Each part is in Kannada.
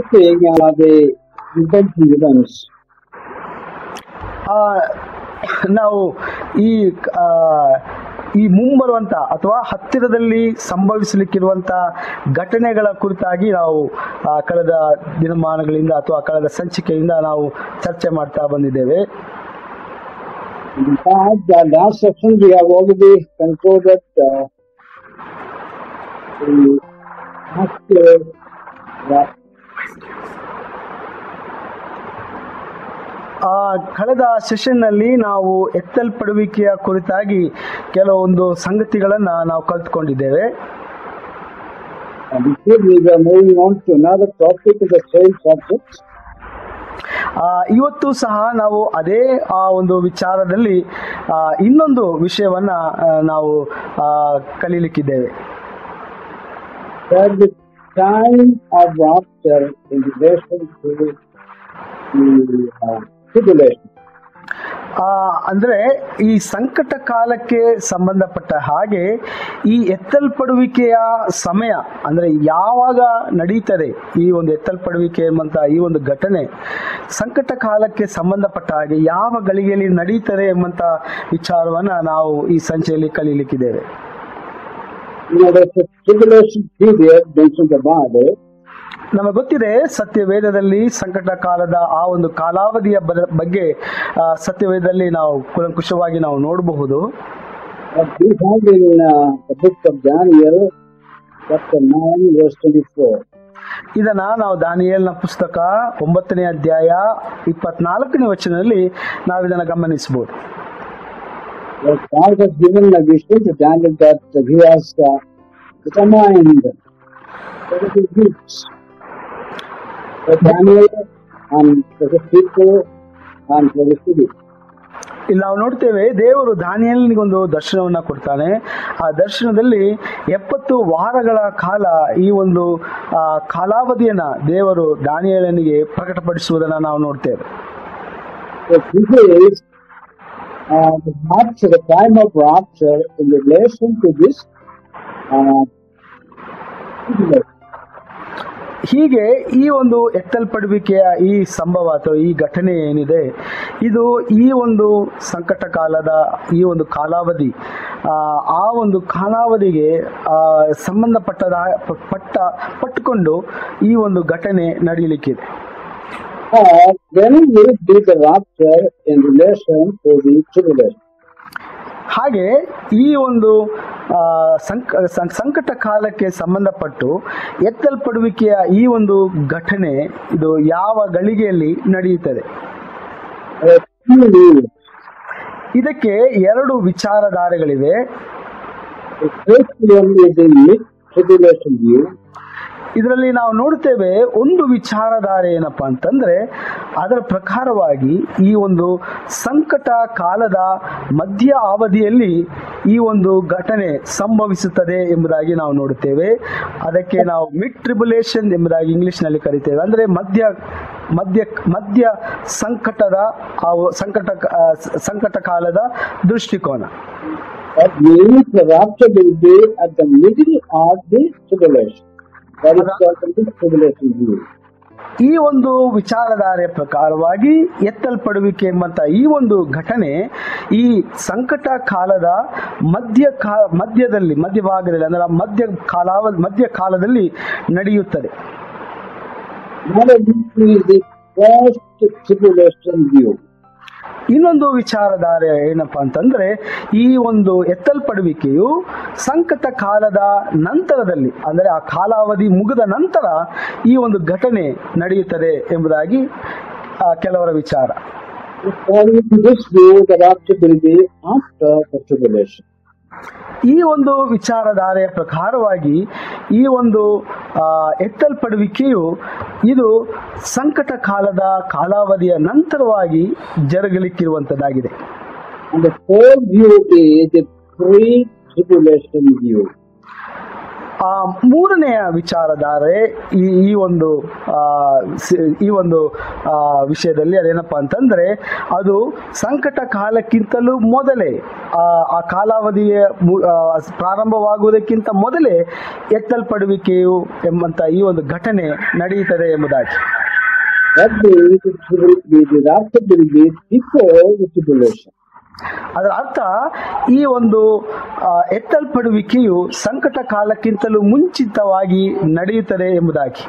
expecting the impending events. ನಾವು ಈ ಈ ಮುಂಬರುವಂತ ಅಥವಾ ಹತ್ತಿರದಲ್ಲಿ ಸಂಭವಿಸಲಿಕ್ಕಿರುವಂತ ಘಟನೆಗಳ ಕುರಿತಾಗಿ ನಾವು ಕಳೆದ ದಿನಮಾನಗಳಿಂದ ಅಥವಾ ಕಳೆದ ಸಂಚಿಕೆಯಿಂದ ನಾವು ಚರ್ಚೆ ಮಾಡ್ತಾ ಬಂದಿದ್ದೇವೆ. In fact, the last section we have already concluded the ಕಳೆದ ಸೆಷನ್ ನಲ್ಲಿ ನಾವು ಎತ್ತಲ್ಪಡುವಿಕೆಯ ಕುರಿತಾಗಿ ಕೆಲವೊಂದು ಸಂಗತಿಗಳನ್ನ ನಾವು ಕಲ್ತ್ಕೊಂಡಿದ್ದೇವೆ. we are moving on to another topic in the same subject. ಇವತ್ತು ಸಹ ನಾವು ಅದೇ ಒಂದು ವಿಚಾರದಲ್ಲಿ ಇನ್ನೊಂದು ವಿಷಯವನ್ನ ನಾವು ಕಲೀಲಿಕ್ಕಿದ್ದೇವೆ. The time of rapture in relation to tribulation. ಅಂದ್ರೆ ಈ ಸಂಕಟ ಕಾಲಕ್ಕೆ ಸಂಬಂಧಪಟ್ಟ ಹಾಗೆ ಈ ಎತ್ತಲ್ಪಡುವಿಕೆಯ ಸಮಯ ಅಂದ್ರೆ ಯಾವಾಗ ನಡೀತದೆ ಈ ಒಂದು ಎತ್ತಲ್ಪಡುವಿಕೆ ಎಂಬಂತ ಈ ಒಂದು ಘಟನೆ ಸಂಕಟ ಕಾಲಕ್ಕೆ ಸಂಬಂಧಪಟ್ಟ ಹಾಗೆ ಯಾವ ಗಳಿಗೆಯಲ್ಲಿ ನಡೀತದೆ ಎಂಬಂತ ವಿಚಾರವನ್ನ ನಾವು ಈ ಸಂಚಿಕೆಯಲ್ಲಿ ಕಲೀಲಿಕ್ಕಿದ್ದೇವೆ. Tribulation period mentioned the Bible. ನಮಗೆ ಗೊತ್ತಿದೆ ಸತ್ಯವೇದದಲ್ಲಿ ಸಂಕಟ ಕಾಲದ ಆ ಒಂದು ಕಾಲಾವಧಿಯ ಬಗ್ಗೆ ಸತ್ಯವೇದದಲ್ಲಿ ನಾವು ಕುಲಂಕುಷವಾಗಿ ನಾವು ನೋಡಬಹುದು. We have in the book of Daniel, chapter 9, verse 24. ಇದನ್ನ ನಾವು ದಾನಿಯೇಲನ ಪುಸ್ತಕ 9ನೇ ಅಧ್ಯಾಯ 24ನೇ ವಚನದಲ್ಲಿ ನಾವು ಇದನ್ನ ಗಮನಿಸಬಹುದು. God has given a vision to Daniel that he has determined what it is. Daniel and the people and the city. ಇಲ್ಲಿ ನಾವು ನೋಡ್ತೇವೆ ದೇವರು ದಾನಿಯೇಲನಿಗೊಂದು ದರ್ಶನವನ್ನ ಕೊಡ್ತಾನೆ. ಆ ದರ್ಶನದಲ್ಲಿ 70 ವಾರಗಳ ಕಾಲ ಈ ಒಂದು ಕಾಲಾವಧಿಯನ್ನ ದೇವರು ದಾನಿಯೇಲನಿಗೆ ಪ್ರಕಟಪಡಿಸುವುದನ್ನ ನಾವು ನೋಡ್ತೇವೆ. The rapture, the time of rapture in relation to this ಹೀಗೆ ಈ ಒಂದು ಎತ್ತಲ್ಪಡುವಿಕೆಯ ಈ ಸಂಭವ ಅಥವಾ ಈ ಘಟನೆ ಏನಿದೆ ಇದು ಈ ಒಂದು ಸಂಕಟ ಕಾಲದ ಈ ಒಂದು ಕಾಲಾವಧಿ ಆ ಒಂದು ಕಾಲಾವಧಿಗೆ ಪಟ್ಟುಕೊಂಡು ಈ ಒಂದು ಘಟನೆ ನಡೆಯಲಿಕ್ಕಿದೆ. When will be the rapture in relation to the tribulation? ಹಾಗೆ ಈ ಒಂದು ಸಂಕಟ ಕಾಲಕ್ಕೆ ಸಂಬಂಧಪಟ್ಟು ಎತ್ತಲ್ಪಡುವಿಕೆಯ ಈ ಒಂದು ಘಟನೆ ಇದು ಯಾವ ಗಳಿಗೆಯಲ್ಲಿ ನಡೆಯುತ್ತದೆ? ಇದಕ್ಕೆ 2 ವಿಚಾರಧಾರೆಗಳಿವೆ. ಇದರಲ್ಲಿ ನಾವು ನೋಡ್ತೇವೆ ಒಂದು ವಿಚಾರಧಾರೆ ಏನಪ್ಪಾ ಅಂತಂದ್ರೆ ಅದರ ಪ್ರಕಾರವಾಗಿ ಈ ಒಂದು ಸಂಕಟ ಕಾಲದ ಮಧ್ಯ ಅವಧಿಯಲ್ಲಿ ಈ ಒಂದು ಘಟನೆ ಸಂಭವಿಸುತ್ತದೆ ಎಂಬುದಾಗಿ ನಾವು ನೋಡುತ್ತೇವೆ. ಅದಕ್ಕೆ ನಾವು ಮಿಡ್ ಟ್ರಿಬುಲೇಷನ್ ಎಂಬುದಾಗಿ ಇಂಗ್ಲಿಷ್ ನಲ್ಲಿ ಕರಿತೇವೆ. ಅಂದ್ರೆ ಮಧ್ಯ ಸಂಕಟ ಕಾಲದ ದೃಷ್ಟಿಕೋನ. That means the rapture will be at the middle of the tribulation. That is called the tribulation view. ಈ ಒಂದು ವಿಚಾರಧಾರೆಯ ಪ್ರಕಾರವಾಗಿ ಎತ್ತಲ್ಪಡುವಿಕೆ ಎಂಬಂತ ಈ ಒಂದು ಘಟನೆ ಈ ಸಂಕಟ ಕಾಲದ ಮಧ್ಯಭಾಗದಲ್ಲಿ ಅಂದ್ರೆ ಮಧ್ಯ ಕಾಲದಲ್ಲಿ ನಡೆಯುತ್ತದೆ. ಇನ್ನೊಂದು ವಿಚಾರಧಾರೆ ಏನಪ್ಪಾ ಅಂತಂದ್ರೆ ಈ ಒಂದು ಎತ್ತಲ್ಪಡುವಿಕೆಯು ಸಂಕಟ ಕಾಲದ ನಂತರದಲ್ಲಿ ಅಂದ್ರೆ ಆ ಕಾಲಾವಧಿ ಮುಗಿದ ನಂತರ ಈ ಒಂದು ಘಟನೆ ನಡೆಯುತ್ತದೆ ಎಂಬುದಾಗಿ ಕೆಲವರ ವಿಚಾರ. ಈ ಒಂದು ವಿಚಾರಧಾರೆಯ ಪ್ರಕಾರವಾಗಿ ಈ ಒಂದು ಎತ್ತಲ್ಪಡುವಿಕೆಯು ಇದು ಸಂಕಟ ಕಾಲದ ಕಾಲಾವಧಿಯ ನಂತರವಾಗಿ ಜರುಗಲಿಕ್ಕಿರುವಂತದ್ದಾಗಿದೆ. ಮೂರನೆಯ ವಿಚಾರಧಾರೆ ಈ ಒಂದು ವಿಷಯದಲ್ಲಿ ಅದೇನಪ್ಪ ಅಂತಂದ್ರೆ ಅದು ಸಂಕಟ ಕಾಲಕ್ಕಿಂತಲೂ ಮೊದಲೇ ಆ ಕಾಲಾವಧಿಯ ಪ್ರಾರಂಭವಾಗುವುದಕ್ಕಿಂತ ಮೊದಲೇ ಎತ್ತಲ್ಪಡುವಿಕೆಯು ಎಂಬಂತ ಈ ಒಂದು ಘಟನೆ ನಡೆಯುತ್ತದೆ ಎಂಬುದಾಗಿ. ಅದರ ಅರ್ಥ ಈ ಒಂದು ಎತ್ತಲ್ಪಡುವಿಕೆಯು ಸಂಕಟ ಕಾಲಕ್ಕಿಂತಲೂ ಮುಂಚಿತವಾಗಿ ನಡೆಯುತ್ತದೆ ಎಂಬುದಾಗಿ.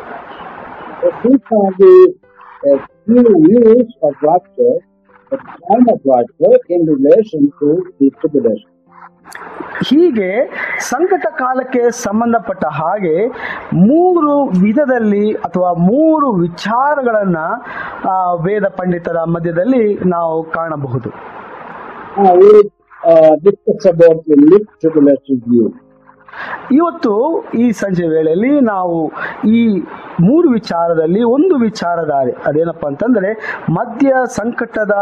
ಹೀಗೆ ಸಂಕಟ ಕಾಲಕ್ಕೆ ಸಂಬಂಧಪಟ್ಟ ಹಾಗೆ ಮೂರು ವಿಧದಲ್ಲಿ ಅಥವಾ ಮೂರು ವಿಚಾರಗಳನ್ನ ವೇದ ಪಂಡಿತರ ಮಧ್ಯದಲ್ಲಿ ನಾವು ಕಾಣಬಹುದು. ಇವತ್ತು ಈ ಸಂಜೆ ವೇಳೆಯಲ್ಲಿ ನಾವು ಈ ಮೂರು ವಿಚಾರದಲ್ಲಿ ಒಂದು ವಿಚಾರಧಾರೆ ಅದೇನಪ್ಪ ಅಂತಂದ್ರೆ ಮಧ್ಯ ಸಂಕಟದ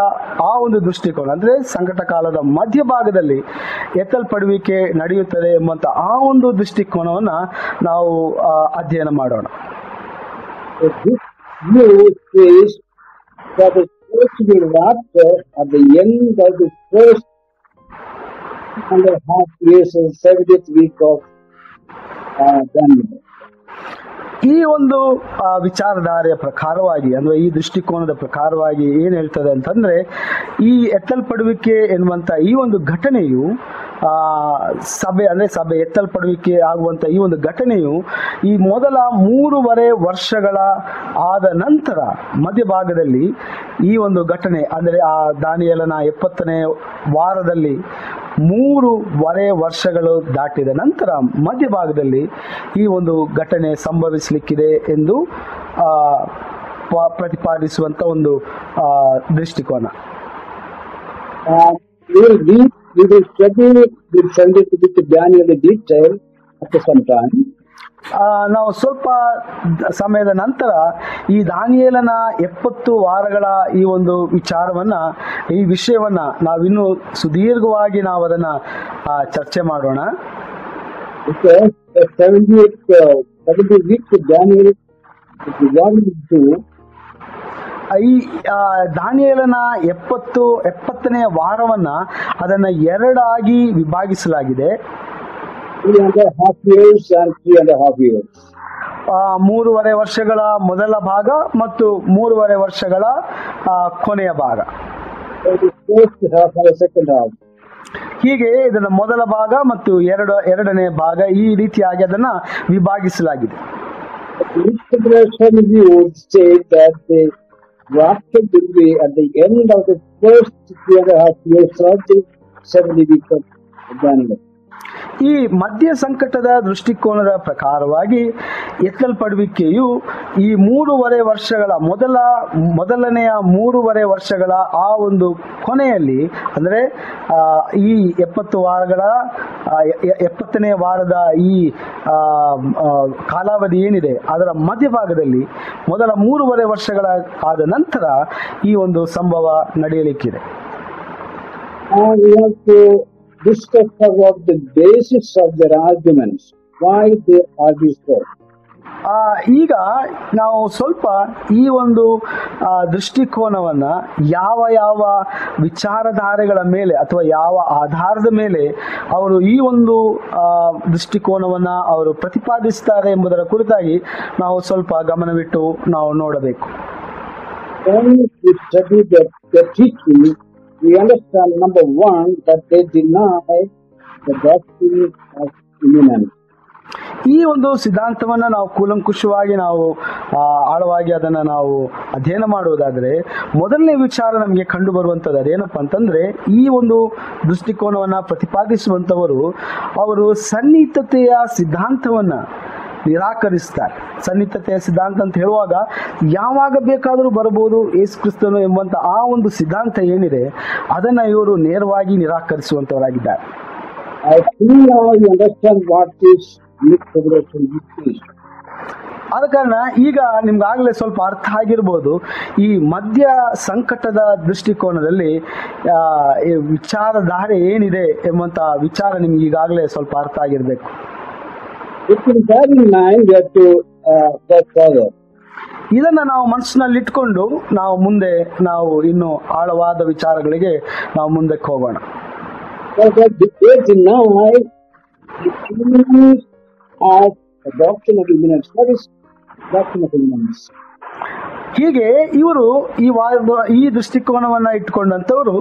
ಆ ಒಂದು ದೃಷ್ಟಿಕೋನ, ಅಂದ್ರೆ ಸಂಕಟ ಕಾಲದ ಮಧ್ಯಭಾಗದಲ್ಲಿ ಎತ್ತಲ್ಪಡುವಿಕೆ ನಡೆಯುತ್ತದೆ ಎಂಬಂತ ಆ ಒಂದು ದೃಷ್ಟಿಕೋನವನ್ನ ನಾವು ಅಧ್ಯಯನ ಮಾಡೋಣ. At the end of the first 1.5 years of 70th week of Daniel. ಈ ಒಂದು ವಿಚಾರಧಾರೆಯ ಪ್ರಕಾರವಾಗಿ ಅಂದ್ರೆ ಈ ದೃಷ್ಟಿಕೋನದ ಪ್ರಕಾರವಾಗಿ ಏನ್ ಹೇಳ್ತದೆ ಅಂತಂದ್ರೆ ಈ ಎತ್ತಲ್ಪಡುವಿಕೆ ಎನ್ನುವಂತ ಈ ಒಂದು ಘಟನೆಯು ಸಭೆ ಎತ್ತಲ್ಪಡುವಿಕೆ ಆಗುವಂತ ಈ ಒಂದು ಘಟನೆಯು ಈ ಮೊದಲ 3.5 ವರ್ಷಗಳ ಆದ ನಂತರ ಮಧ್ಯಭಾಗದಲ್ಲಿ ಈ ಒಂದು ಘಟನೆ ಅಂದ್ರೆ ಆ ದಾನಿಯೇಲನ 70ನೇ ವಾರದಲ್ಲಿ 3.5 ವರ್ಷಗಳು ದಾಟಿದ ನಂತರ ಮಧ್ಯಭಾಗದಲ್ಲಿ ಈ ಒಂದು ಘಟನೆ ಸಂಭವಿಸಲಿಕ್ಕಿದೆ ಎಂದು ಪ್ರತಿಪಾದಿಸುವಂತ ಒಂದು ದೃಷ್ಟಿಕೋನ. We will study Daniel in detail after some time. ನಾವು ಸ್ವಲ್ಪ ಸಮಯದ ನಂತರ ಈ ದಾನಿಯೇಲನ 70 ವಾರಗಳ ಈ ಒಂದು ಈ ವಿಷಯವನ್ನ ನಾವಿನ್ನು ಸುದೀರ್ಘವಾಗಿ ನಾವು ಅದನ್ನ ಚರ್ಚೆ ಮಾಡೋಣ. 70 weeks of Daniel, ಈ ದಾನಿಯೇಲನ 70ನೇ ವಾರವನ್ನ ಅದನ್ನ ಎರಡಾಗಿ ವಿಭಾಗಿಸಲಾಗಿದೆ. 3.5 years and 3.5 years. 3.5 ವರ್ಷಗಳ ಮೊದಲ ಭಾಗ ಮತ್ತು 3.5 ವರ್ಷಗಳ ಕೊನೆಯ ಭಾಗ. ಹೀಗೆ ಇದನ್ನ ಮೊದಲ ಭಾಗ ಮತ್ತು ಎರಡನೇ ಭಾಗ ಈ ರೀತಿಯಾಗಿ ಅದನ್ನ ವಿಭಾಗಿಸಲಾಗಿದೆ. Rapture will be at the end of the first 3.5 years of the 70 weeks of Daniel. ಈ ಮಧ್ಯ ಸಂಕಟದ ದೃಷ್ಟಿಕೋನದ ಪ್ರಕಾರವಾಗಿ ಎತ್ತಲ್ಪಡುವಿಕೆಯು ಈ 3.5 ವರ್ಷಗಳ ಮೊದಲನೆಯ 3.5 ವರ್ಷಗಳ ಆ ಒಂದು ಕೊನೆಯಲ್ಲಿ ಅಂದ್ರೆ ಈ 70 ವಾರಗಳ 70ನೇ ವಾರದ ಈ ಕಾಲಾವಧಿ ಏನಿದೆ ಅದರ ಮಧ್ಯಭಾಗದಲ್ಲಿ ಮೊದಲ 3.5 ವರ್ಷಗಳ ಆದ ನಂತರ ಈ ಒಂದು ಸಂಭವ ನಡೆಯಲಿಕ್ಕಿದೆ. Discuss about the basis of their arguments, why they argue so. ಈಗ ನಾವು ಸ್ವಲ್ಪ ಈ ಒಂದು ದೃಷ್ಟಿಕೋನವನ್ನ ಯಾವ ವಿಚಾರಧಾರೆಗಳ ಮೇಲೆ ಅಥವಾ ಯಾವ ಆಧಾರದ ಮೇಲೆ ಅವರು ಈ ಒಂದು ದೃಷ್ಟಿಕೋನವನ್ನ ಅವರು ಪ್ರತಿಪಾದಿಸುತ್ತಾರೆ ಎಂಬುದರ ಕುರಿತಾಗಿ ನಾವು ಸ್ವಲ್ಪ ಗಮನವಿಟ್ಟು ನಾವು ನೋಡಬೇಕು. When we study their teaching, we understand, number one, that they deny the doctrine of imminence. ಈ ಒಂದು ಸಿದ್ಧಾಂತವನ್ನ ನಾವು ಕೂಲಂಕುಷವಾಗಿ ನಾವು ಆಳವಾಗಿ ಅದನ್ನ ನಾವು ಅಧ್ಯಯನ ಮಾಡುವುದಾದ್ರೆ ಮೊದಲನೇ ವಿಚಾರ ನಮಗೆ ಕಂಡು ಬರುವಂತದ್ದು ಅದೇನಪ್ಪ ಅಂತಂದ್ರೆ ಈ ಒಂದು ದೃಷ್ಟಿಕೋನವನ್ನ ಪ್ರತಿಪಾದಿಸುವಂತವರು ಅವರು ಸನ್ನಿಹಿತತೆಯ ಸಿದ್ಧಾಂತವನ್ನ ನಿರಾಕರಿಸ್ತಾರೆ. ಸನ್ನಿಹಿತತೆಯ ಸಿದ್ಧಾಂತ ಅಂತ ಹೇಳುವಾಗ ಯಾವಾಗ ಬೇಕಾದರೂ ಬರಬಹುದು ಯೇಸು ಕ್ರಿಸ್ತನು ಎಂಬಂತ ಆ ಒಂದು ಸಿದ್ಧಾಂತ ಏನಿದೆ ಅದನ್ನ ಇವರು ನೇರವಾಗಿ ನಿರಾಕರಿಸುವಂತವರಾಗಿದ್ದಾರೆ. ಆದ ಕಾರಣ ಈಗ ನಿಮ್ಗಾಗಲೇ ಸ್ವಲ್ಪ ಅರ್ಥ ಆಗಿರ್ಬೋದು ಈ ಮಧ್ಯ ಸಂಕಟದ ದೃಷ್ಟಿಕೋನದಲ್ಲಿ ವಿಚಾರಧಾರೆ ಏನಿದೆ ಎಂಬಂತ ವಿಚಾರ ನಿಮ್ಗೆ ಈಗಾಗಲೇ ಸ್ವಲ್ಪ ಅರ್ಥ ಆಗಿರ್ಬೇಕು. With that in mind, we have to go further. ಇದನ್ನ ನಾವು ಮನಸ್ಸಿನಲ್ಲಿ ಇಟ್ಕೊಂಡು ನಾವು ಇನ್ನು ಆಳವಾದ ವಿಚಾರಗಳಿಗೆ ನಾವು ಮುಂದಕ್ಕೆ ಹೋಗೋಣ. They deny the imminence of the doctrine of imminence. What is doctrine of imminence? ಹೀಗೆ ಇವರು ಈ ದೃಷ್ಟಿಕೋನವನ್ನ ಇಟ್ಟುಕೊಂಡಂತವರು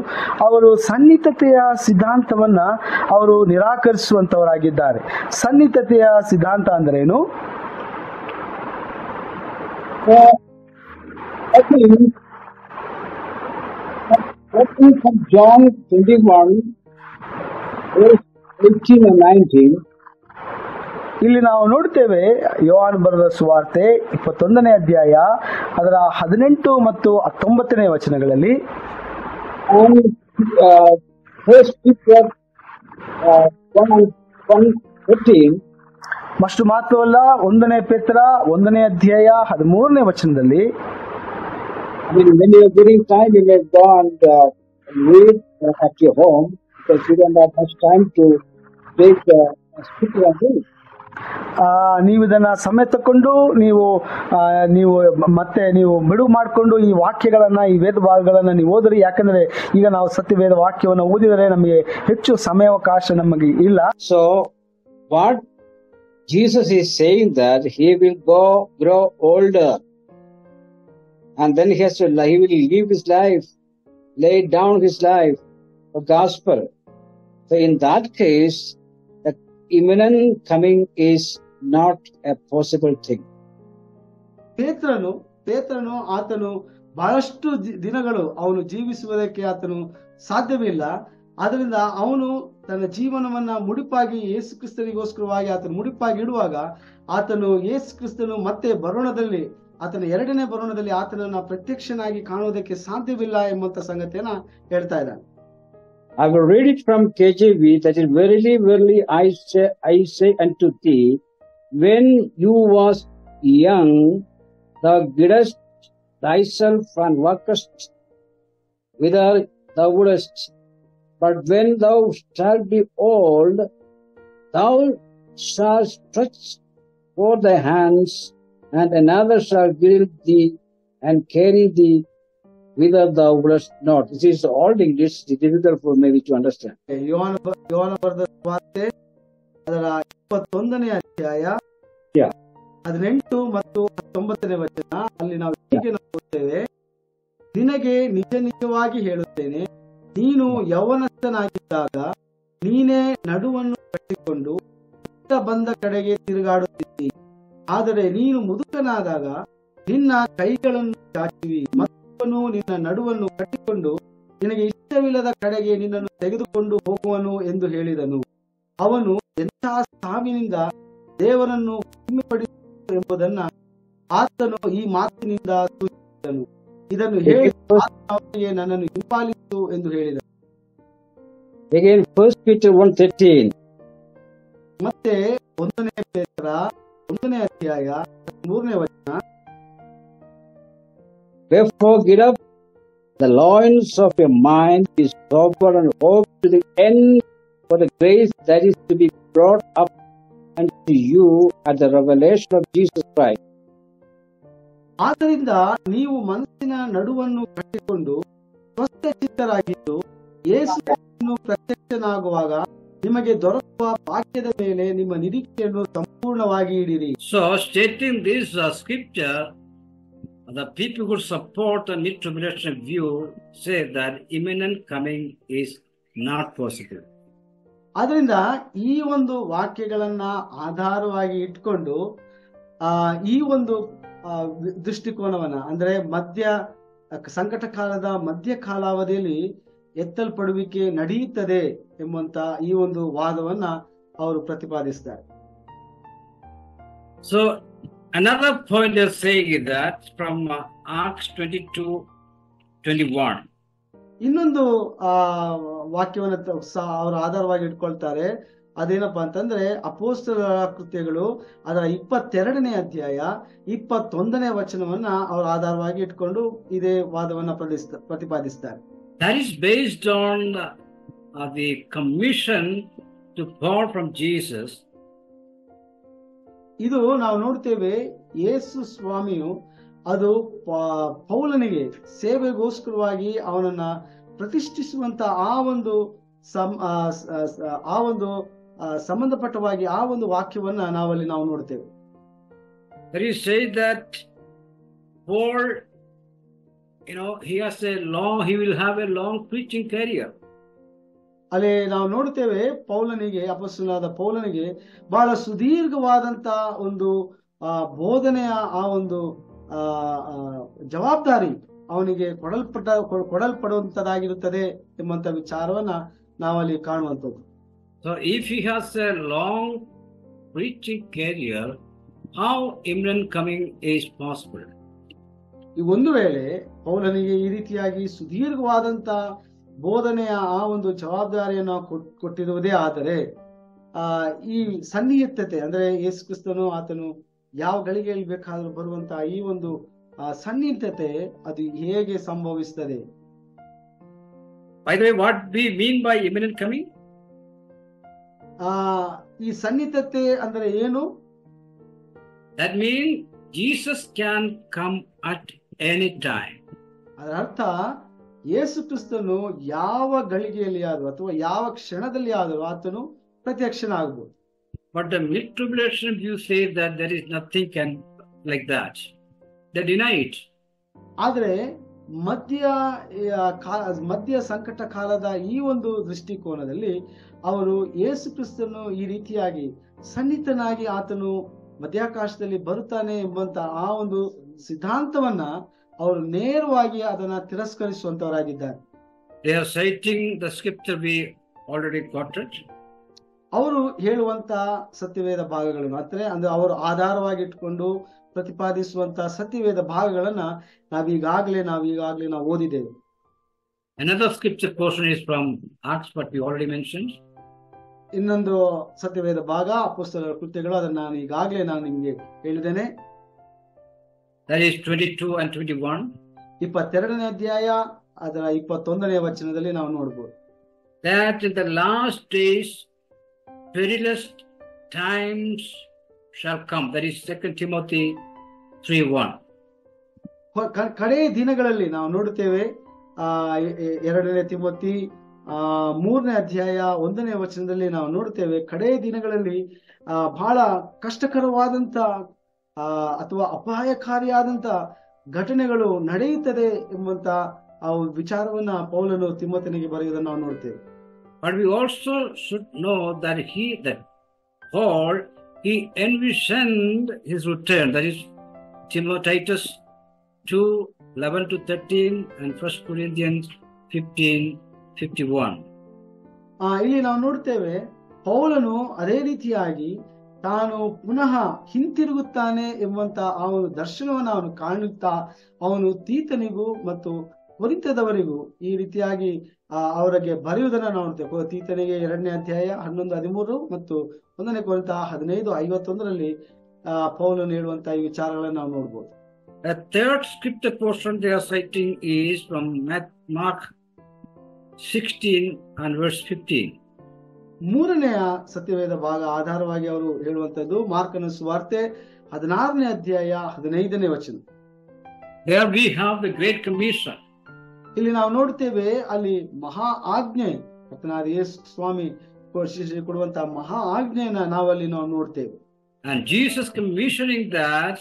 ಅವರು ಸನ್ನಿಹಿತತೆಯ ಸಿದ್ಧಾಂತವನ್ನ ಅವರು ನಿರಾಕರಿಸುವಂತವರಾಗಿದ್ದಾರೆ. ಸನ್ನಿಹಿತತೆಯ ಸಿದ್ಧಾಂತ ಅಂದ್ರೇನು? From John 21, verse 18 and 19. ಇಲ್ಲಿ ನಾವು ನೋಡ್ತೇವೆ ಯೋಹಾನ ಬರೆದ ಸುವಾರ್ತೆ 21ನೇ ಅಧ್ಯಾಯ ಅದರ 18 ಮತ್ತು 19ನೇ ವಚನಗಳಲ್ಲಿ, First Peter 1:13. ಅಷ್ಟು ಮಾತ್ರವಲ್ಲ, 1ನೇ ಪೇತ್ರ 1ನೇ ಅಧ್ಯಾಯ 13ನೇ ವಚನದಲ್ಲಿ, when you are getting time, you may go and read at your home, because you don't have much time to take scripture and read. ನೀವು ಇದನ್ನ ಸಮಯ ತಕೊಂಡು ನೀವು ಮತ್ತೆ ಬಿಡುವು ಮಾಡಿಕೊಂಡು ಈ ವಾಕ್ಯಗಳನ್ನ, ಈ ವೇದ ಭಾಗಗಳನ್ನ ನೀವು ಓದ್ರಿ. ಯಾಕಂದ್ರೆ ಈಗ ನಾವು ಸತ್ಯವೇದ ವಾಕ್ಯವನ್ನು ಓದಿದರೆ ನಮಗೆ ಹೆಚ್ಚು ಸಮಯಾವಕಾಶ ನಮಗೆ ಇಲ್ಲ. So what Jesus is saying that he will grow older, and then he will live his life, lay down his life for gospel. So in that case, the imminent coming is not a possible thing. ಪೇತ್ರನು ಆತನು ಬಹಳಷ್ಟು ದಿನಗಳು ಅವನು ಜೀವಿಸುವುದಕ್ಕೆ ಆತನು ಸಾಧ್ಯವಿಲ್ಲ. ಆದ್ದರಿಂದ ಅವನು ತನ್ನ ಜೀವನವನ್ನ ಮುಡಿಪಾಗಿ ಯೇಸು ಕ್ರಿಸ್ತನಿಗೋಸ್ಕರವಾಗಿ ಆತನು ಮುಡಿಪಾಗಿ ಇಡುವಾಗ ಆತನು ಯೇಸು ಕ್ರಿಸ್ತನು ಮತ್ತೆ ಬರೋಣದಲ್ಲಿ, ಆತನ 2ನೇ ಬರೋಣದಲ್ಲಿ ಆತನನ್ನ ಪ್ರತ್ಯಕ್ಷನಾಗಿ ಕಾಣುವುದಕ್ಕೆ ಸಾಧ್ಯವಿಲ್ಲ ಎಂಬಂತ ಸಂಗತಿಯನ್ನ ಹೇಳ್ತಾ ಇದ್ದಾನೆ. I will read it from KJV. That is, verily, verily, I say unto thee, when you was young, thou didst thyself and workest whither thou wouldest. But when thou shalt be old, thou shalt stretch forth thy hands, and another shall gild thee and carry thee whither thou wouldest not. This is old English. It is difficult for maybe to understand. ಯೋಹಾನ ಬರೆದ ಸುವಾರ್ತೆ ಅದರ 21ನೇ ಅಧ್ಯಾಯ 18 ಮತ್ತು 19ನೇ ವಚನ ಅಲ್ಲಿ ನಾವು ಹೀಗೆ ಓದುತ್ತೇವೆ, ನಿನಗೆ ನಿಜವಾಗಿ ಹೇಳುತ್ತೇನೆ, ನೀನು ಯೌವನಸ್ಥನಾಗಿದ್ದಾಗ ನೀನೇ ನಡುವನ್ನು ಕಟ್ಟಿಕೊಂಡು ಬಂದ ಕಡೆಗೆ ತಿರುಗಾಡುತ್ತಿದ್ದಿ. ಆದರೆ ನೀನು ಮುದುಕನಾದಾಗ ನಿನ್ನ ಕೈಗಳನ್ನು ಚಾಚುವಿ, ಮತ್ತೊಬ್ಬನು ನಿನ್ನ ನಡುವನ್ನು ಕಟ್ಟಿಕೊಂಡು ನಿನಗೆ ಇಷ್ಟವಿಲ್ಲದ ಕಡೆಗೆ ನಿನ್ನನ್ನು ತೆಗೆದುಕೊಂಡು ಹೋಗುವನು ಎಂದು ಹೇಳಿದನು. ಅವನು ಎಂತಹ ಸಾವಿನಿಂದ ದೇವರನ್ನು ಮಹಿಮೆಪಡಿಸುವ ಎಂಬುದನ್ನ ಆತನು ಈ ಮಾತಿನಿಂದ ಸೂಚಿಸಿದನು. ಇದನ್ನು ಹೇಳಿ ಅವನಿಗೆ ನನ್ನನ್ನು ಹಿಂಪಾಲಿಸು ಎಂದು ಹೇಳಿದನು. Again, 1 Peter 1:13. ಮತ್ತೆ 1ನೇ ಪೇತ್ರ 1ನೇ ಅಧ್ಯಾಯ 3ನೇ ವಚನ, Wherefore get up the loins of your mind, be sober and hope to the end for the grace that is to be brought up unto you at the revelation of Jesus Christ. ಆದ್ದರಿಂದ ನೀವು ಮನಸ್ಸಿನ ನಡುವನ್ನು ಕಟ್ಟಿಕೊಂಡು ಸ್ವಸ್ಥಚಿತ್ತರಾಗಿದ್ದು ಯೇಸುವನ್ನು ಪ್ರತ್ಯಕ್ಷನಾಗುವಾಗ ನಿಮಗೆ ದೊರಕುವ ಭಾಗ್ಯದ ಮೇಲೆ ನಿಮ್ಮ ನಿರೀಕ್ಷೆಯನ್ನು ಸಂಪೂರ್ಣವಾಗಿ ಇಡಿರಿ. So stating this scripture, the people who support the mid-tribulation view say that imminent coming is not possible. ಆದ್ದರಿಂದ ಈ ಒಂದು ವಾಕ್ಯಗಳನ್ನ ಆಧಾರವಾಗಿ ಇಟ್ಕೊಂಡು ಈ ಒಂದು ದೃಷ್ಟಿಕೋನವನ್ನ, ಅಂದ್ರೆ ಸಂಕಟ ಕಾಲದ ಮಧ್ಯ ಕಾಲಾವಧಿಯಲ್ಲಿ ಎತ್ತಲ್ಪಡುವಿಕೆ ನಡೆಯುತ್ತದೆ ಎಂಬಂತ ಈ ಒಂದು ವಾದವನ್ನ ಅವರು ಪ್ರತಿಪಾದಿಸ್ತಾರೆ. So another point they're saying is that from Acts 22:21. ಇನ್ನೊಂದು ವಾಕ್ಯವನ್ನ ಅವರು ಆಧಾರವಾಗಿ ಇಟ್ಕೊಳ್ತಾರೆ. ಅದೇನಪ್ಪಾ ಅಂತಂದ್ರೆ ಅಪೊಸ್ತಲರ ಕೃತ್ಯಗಳು ಅದರ 22ನೇ ಅಧ್ಯಾಯ 21ನೇ ವಚನವನ್ನ ಅವರು ಆಧಾರವಾಗಿ ಇಟ್ಕೊಂಡು ಇದೇ ವಾದವನ್ನ ಪ್ರತಿಪಾದಿಸ್ತಾರೆ. That is based on the commission to pour from Jesus ಇದು ನಾವು ನೋಡ್ತೇವೆ, ಯೇಸು ಸ್ವಾಮಿಯು ಅದು ಪೌಲನಿಗೆ ಸೇವೆಗೋಸ್ಕರವಾಗಿ ಅವನನ್ನ ಪ್ರತಿಷ್ಠಿಸುವಂತ ಆ ಒಂದು ಸಂಬಂಧಪಟ್ಟವಾಗಿ ಆ ಒಂದು ವಾಕ್ಯವನ್ನ ನಾವಲ್ಲಿ ನಾವು ನೋಡ್ತೇವೆ. There is said that Paul, he will have a long preaching career. ಅಲ್ಲಿ ನಾವು ನೋಡ್ತೇವೆ ಪೌಲನಿಗೆ, ಅಪೊಸ್ತಲನಾದ ಪೌಲನಿಗೆ ಬಹಳ ಸುದೀರ್ಘವಾದಂತ ಒಂದು ಬೋಧನೆಯ ಆ ಒಂದು ಜವಾಬ್ದಾರಿ ಅವನಿಗೆ ಕೊಡಲ್ಪಡುವಂತದಾಗಿರುತ್ತದೆ ಎಂಬಂತ ವಿಚಾರವನ್ನ ನಾವಲ್ಲಿ ಕಾಣುವಂಥದ್ದು. So if he has a long preaching career, how imminent coming is possible? ಈ ಒಂದು ವೇಳೆ ಪೌಲನಿಗೆ ಈ ರೀತಿಯಾಗಿ ಸುದೀರ್ಘವಾದಂತ ಬೋಧನೆಯ ಆ ಒಂದು ಜವಾಬ್ದಾರಿಯನ್ನು ಕೊಟ್ಟಿರುವುದೇ ಆದರೆ ಈ ಸನ್ನಿಹಿತತೆ ಅಂದ್ರೆ ಯೇಸು ಕ್ರಿಸ್ತನು ಆತನು ಯಾವ ಗಳಿಗೆಯಲ್ಲಿ ಬೇಕಾದ್ರೂ ಬರುವಂತಹ ಈ ಒಂದು ಸನ್ನಿಹಿತತೆ ಅದು ಹೇಗೆ ಸಂಭವಿಸ್ತದೆ? By the way, what we mean by imminent coming? ಈ ಸನ್ನಿಹಿತತೆ ಅಂದ್ರೆ ಏನು? That means Jesus can come at any time. ಅದರ ಅರ್ಥ ಯೇಸು ಕ್ರಿಸ್ತನು ಯಾವ ಗಳಿಗೆಯಲ್ಲಿ ಆದರೂ ಅಥವಾ ಯಾವ ಕ್ಷಣದಲ್ಲಿ ಆದರೂ ಆತನು ಪ್ರತ್ಯಕ್ಷನಾಗಬಹುದು. But the mid-tribulation view says that there is nothing can like that. They deny it. ಆದರೆ ಮಧ್ಯ ಸಂಕಟ ಕಾಲದ ಈ ಒಂದು ದೃಷ್ಟಿಕೋನದಲ್ಲಿ ಅವರು ಯೇಸು ಕ್ರಿಸ್ತನು ಈ ರೀತಿಯಾಗಿ ಸನ್ನಿಹಿತನಾಗಿ ಆತನು ಮಧ್ಯಾಕಾಶದಲ್ಲಿ ಬರುತ್ತಾನೆ ಎಂಬಂತ ಆ ಒಂದು ಸಿದ್ಧಾಂತವನ್ನ ಅವರು ನೇರವಾಗಿ ಅದನ್ನ ತಿರಸ್ಕರಿಸುವಂತವರಾಗಿದ್ದಾರೆ. They are citing the scripture we already quoted. ಅವರು ಹೇಳುವಂತ ಸತ್ಯವೇದ ಭಾಗಗಳನ್ನು ಅಂದ್ರೆ ಅವರು ಆಧಾರವಾಗಿ ಇಟ್ಕೊಂಡು ಪ್ರತಿಪಾದಿಸುವಂತ ಸತ್ಯವೇದ ಭಾಗಗಳನ್ನ ನಾವೀಗಾಗ್ಲೇ ನಾವು ಓದಿದ್ದೇವೆ. Another scripture portion is from Acts, what we already mentioned. ಇನ್ನೊಂದು ಸತ್ಯವೇದ ಭಾಗ ಅಪೊಸ್ತಲರ ಕೃತ್ಯಗಳು, ಅದನ್ನ ಈಗಾಗಲೇ ನಾನು ನಿಮಗೆ ಹೇಳಿದ್ದೇನೆ. That is 22 and 21. 22ನೇ ಅಧ್ಯಾಯ ಅದರ 21ನೇ ವಚನದಲ್ಲಿ ನಾವು ನೋಡಬಹುದು. That in the last days perilous times shall come. That is 2 Timothy 3:1. ಕಡೆ ದಿನಗಳಲ್ಲಿ ನಾವು ನೋಡುತ್ತೇವೆ 2ನೇ ತಿಮೋತಿ 3ನೇ ಅಧ್ಯಾಯ 1ನೇ ವಚನದಲ್ಲಿ ನಾವು ನೋಡುತ್ತೇವೆ, ಕಡೆ ದಿನಗಳಲ್ಲಿ ಬಹಳ ಕಷ್ಟಕರವಾದಂತ ಅಥವಾ ಅಪಾಯಕಾರಿಯಾದಂತ ಘಟನೆಗಳು ನಡೆಯುತ್ತದೆ ಎಂಬಂತ ಆ ವಿಚಾರವನ್ನ ಪೌಲನು ತಿಮೋಥನಿಗೆ ಬರೆಯುವುದನ್ನು ನಾವು ನೋಡ್ತೇವೆ. But we also should know that Paul envisioned his return. That is Titus 2:11-13 and 1 Corinthians 15:51. ಇಲ್ಲಿ ನಾವು ನೋಡ್ತೇವೆ ಪೌಲನು ಅದೇ ರೀತಿಯಾಗಿ ತಾನು ಪುನಃ ಹಿಂತಿರುಗುತ್ತಾನೆ ಎಂಬಂತ ಆ ಒಂದು ದರ್ಶನವನ್ನು ಅವನು ಕಾಣುತ್ತಾ ಅವನು ತೀತನಿಗೂ ಮತ್ತು ಕೊರಿಂಥದವರಿಗೂ ಈ ರೀತಿಯಾಗಿ ಅವರಿಗೆ ಬರೆಯುವುದನ್ನು ನೋಡ್ತೇವೆ. ತೀತನಿಗೆ 2ನೇ ಅಧ್ಯಾಯ 11-13 ಮತ್ತು 1ನೇ ಕೊರಿಂಥ 15:51 ಪೌಲನು ಹೇಳುವಂತಹ ಈ ವಿಚಾರಗಳನ್ನು ನಾವು ನೋಡಬಹುದು. A third scripture portion they are citing is from Mark 16 and verse 15. ಮೂರನೆಯ ಸತ್ಯವೇದ ಭಾಗ ಆಧಾರವಾಗಿ ಅವರು ಹೇಳುವಂತದ್ದು ಮಾರ್ಕನ ಸುವಾರ್ತೆ 16ನೇ ಅಧ್ಯಾಯ 15ನೇ ವಚನ. There we have the Great Commission. ಇಲ್ಲಿ ನಾವು ನೋಡ್ತೇವೆ ಅಲ್ಲಿ ಮಹಾ ಆಜ್ಞೆ, ಕರ್ತನಾದ ಯೇಸು ಸ್ವಾಮಿ ಕೊಡುವಂತಹ ಮಹಾ ಆಜ್ಞೆಯನ್ನ ನಾವಲ್ಲಿ ನಾವು ನೋಡ್ತೇವೆ. And Jesus commissioning that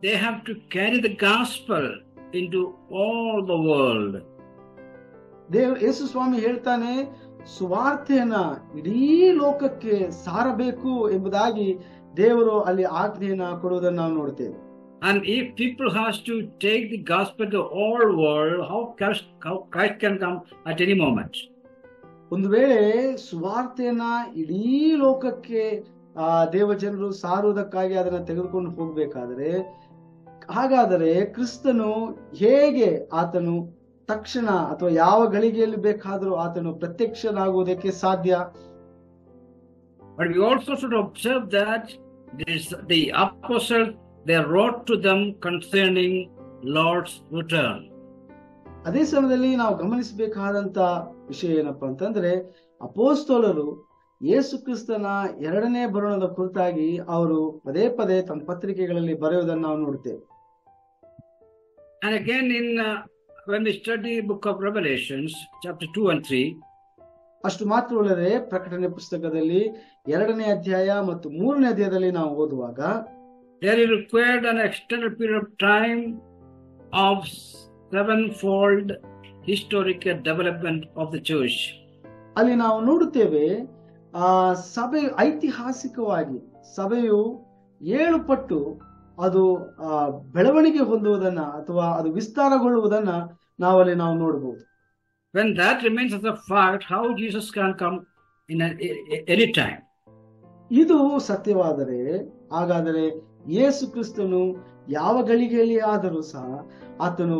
they have to carry the gospel into all the world. ಯೇಸು ಸ್ವಾಮಿ ಹೇಳ್ತಾನೆ, ಸುವಾರ್ತೆಯನ್ನ ಇಡೀ ಲೋಕಕ್ಕೆ ಸಾರಬೇಕು ಎಂಬುದಾಗಿ ದೇವರು ಅಲ್ಲಿ ಆಜ್ಞೆಯನ್ನ ಕೊಡುವುದನ್ನು ನಾವು ನೋಡ್ತೇವೆ. And if people has to take the gospel to all world, how Christ can come at any moment? ಒಂದು ವೇಳೆ ಸುವಾರ್ತೆಯನ್ನ ಇಡೀ ಲೋಕಕ್ಕೆ ದೇವಜನರು ಸಾರುವುದಕ್ಕಾಗಿ ಅದನ್ನ ತೆಗೆದುಕೊಂಡು ಹೋಗಬೇಕಾದರೆ, ಹಾಗಾದರೆ ಕ್ರಿಸ್ತನು ಹೇಗೆ ಆತನು ತಕ್ಷಣ ಅಥವಾ ಯಾವ ಗಳಿಗೆಯಲ್ಲಿ ಬೇಕಾದರೂ ಆತನು ಪ್ರತ್ಯಕ್ಷನಾಗುವುದಕ್ಕೆ ಸಾಧ್ಯ? But we also should observe that the apostles they wrote to them concerning Lord's return. ಅದೇ ಸಮಯದಲ್ಲಿ ನಾವು ಗಮನಿಸಬೇಕಾದಂತ ವಿಷಯ ಏನಪ್ಪಾ ಅಂತಂದ್ರೆ, ಅಪೋಸ್ತಲರು ಯೇಸು ಕ್ರಿಸ್ತನ ಎರಡನೇ ಬರುಣದ ಕುರಿತಾಗಿ ಅವರು ಪದೇ ಪದೇ ತಮ್ಮ ಪತ್ರಿಕೆಗಳಲ್ಲಿ ಬರೆಯುವುದನ್ನು ನಾವು ನೋಡ್ತೇವೆ. And again when we study book of Revelations, chapter 2 and 3, ಅಷ್ಟು ಮಾತ್ರವಲ್ಲದೆ ಪ್ರಕಟಣೆ ಪುಸ್ತಕದಲ್ಲಿ 2ನೇ ಅಧ್ಯಾಯ ಮತ್ತು 3ನೇ ಅಧ್ಯಾಯದಲ್ಲಿ ನಾವು ಓದುವಾಗ there is required an extended period of time of sevenfold historical development of the church. ಅಲ್ಲಿ ನಾವು ನೋಡುತ್ತೇವೆ ಸಭೆ ಐತಿಹಾಸಿಕವಾಗಿ ಸಭೆಯು 7 ಪಟ್ಟು ಅದು ಬೆಳವಣಿಗೆ ಹೊಂದುವುದನ್ನ ಅಥವಾ ಅದು ವಿಸ್ತಾರಗೊಳ್ಳುವುದನ್ನ ನಾವಲ್ಲಿ ನಾವು ನೋಡಬಹುದು. When that remains as a fact, how Jesus can come in any time? ಇದು ಸತ್ಯವಾದರೆ ಹಾಗಾದರೆ ಯೇಸು ಕ್ರಿಸ್ತನು ಯಾವ ಗಳಿಗೆಯಲ್ಲಿ ಆದರೂ ಸಹ ಆತನು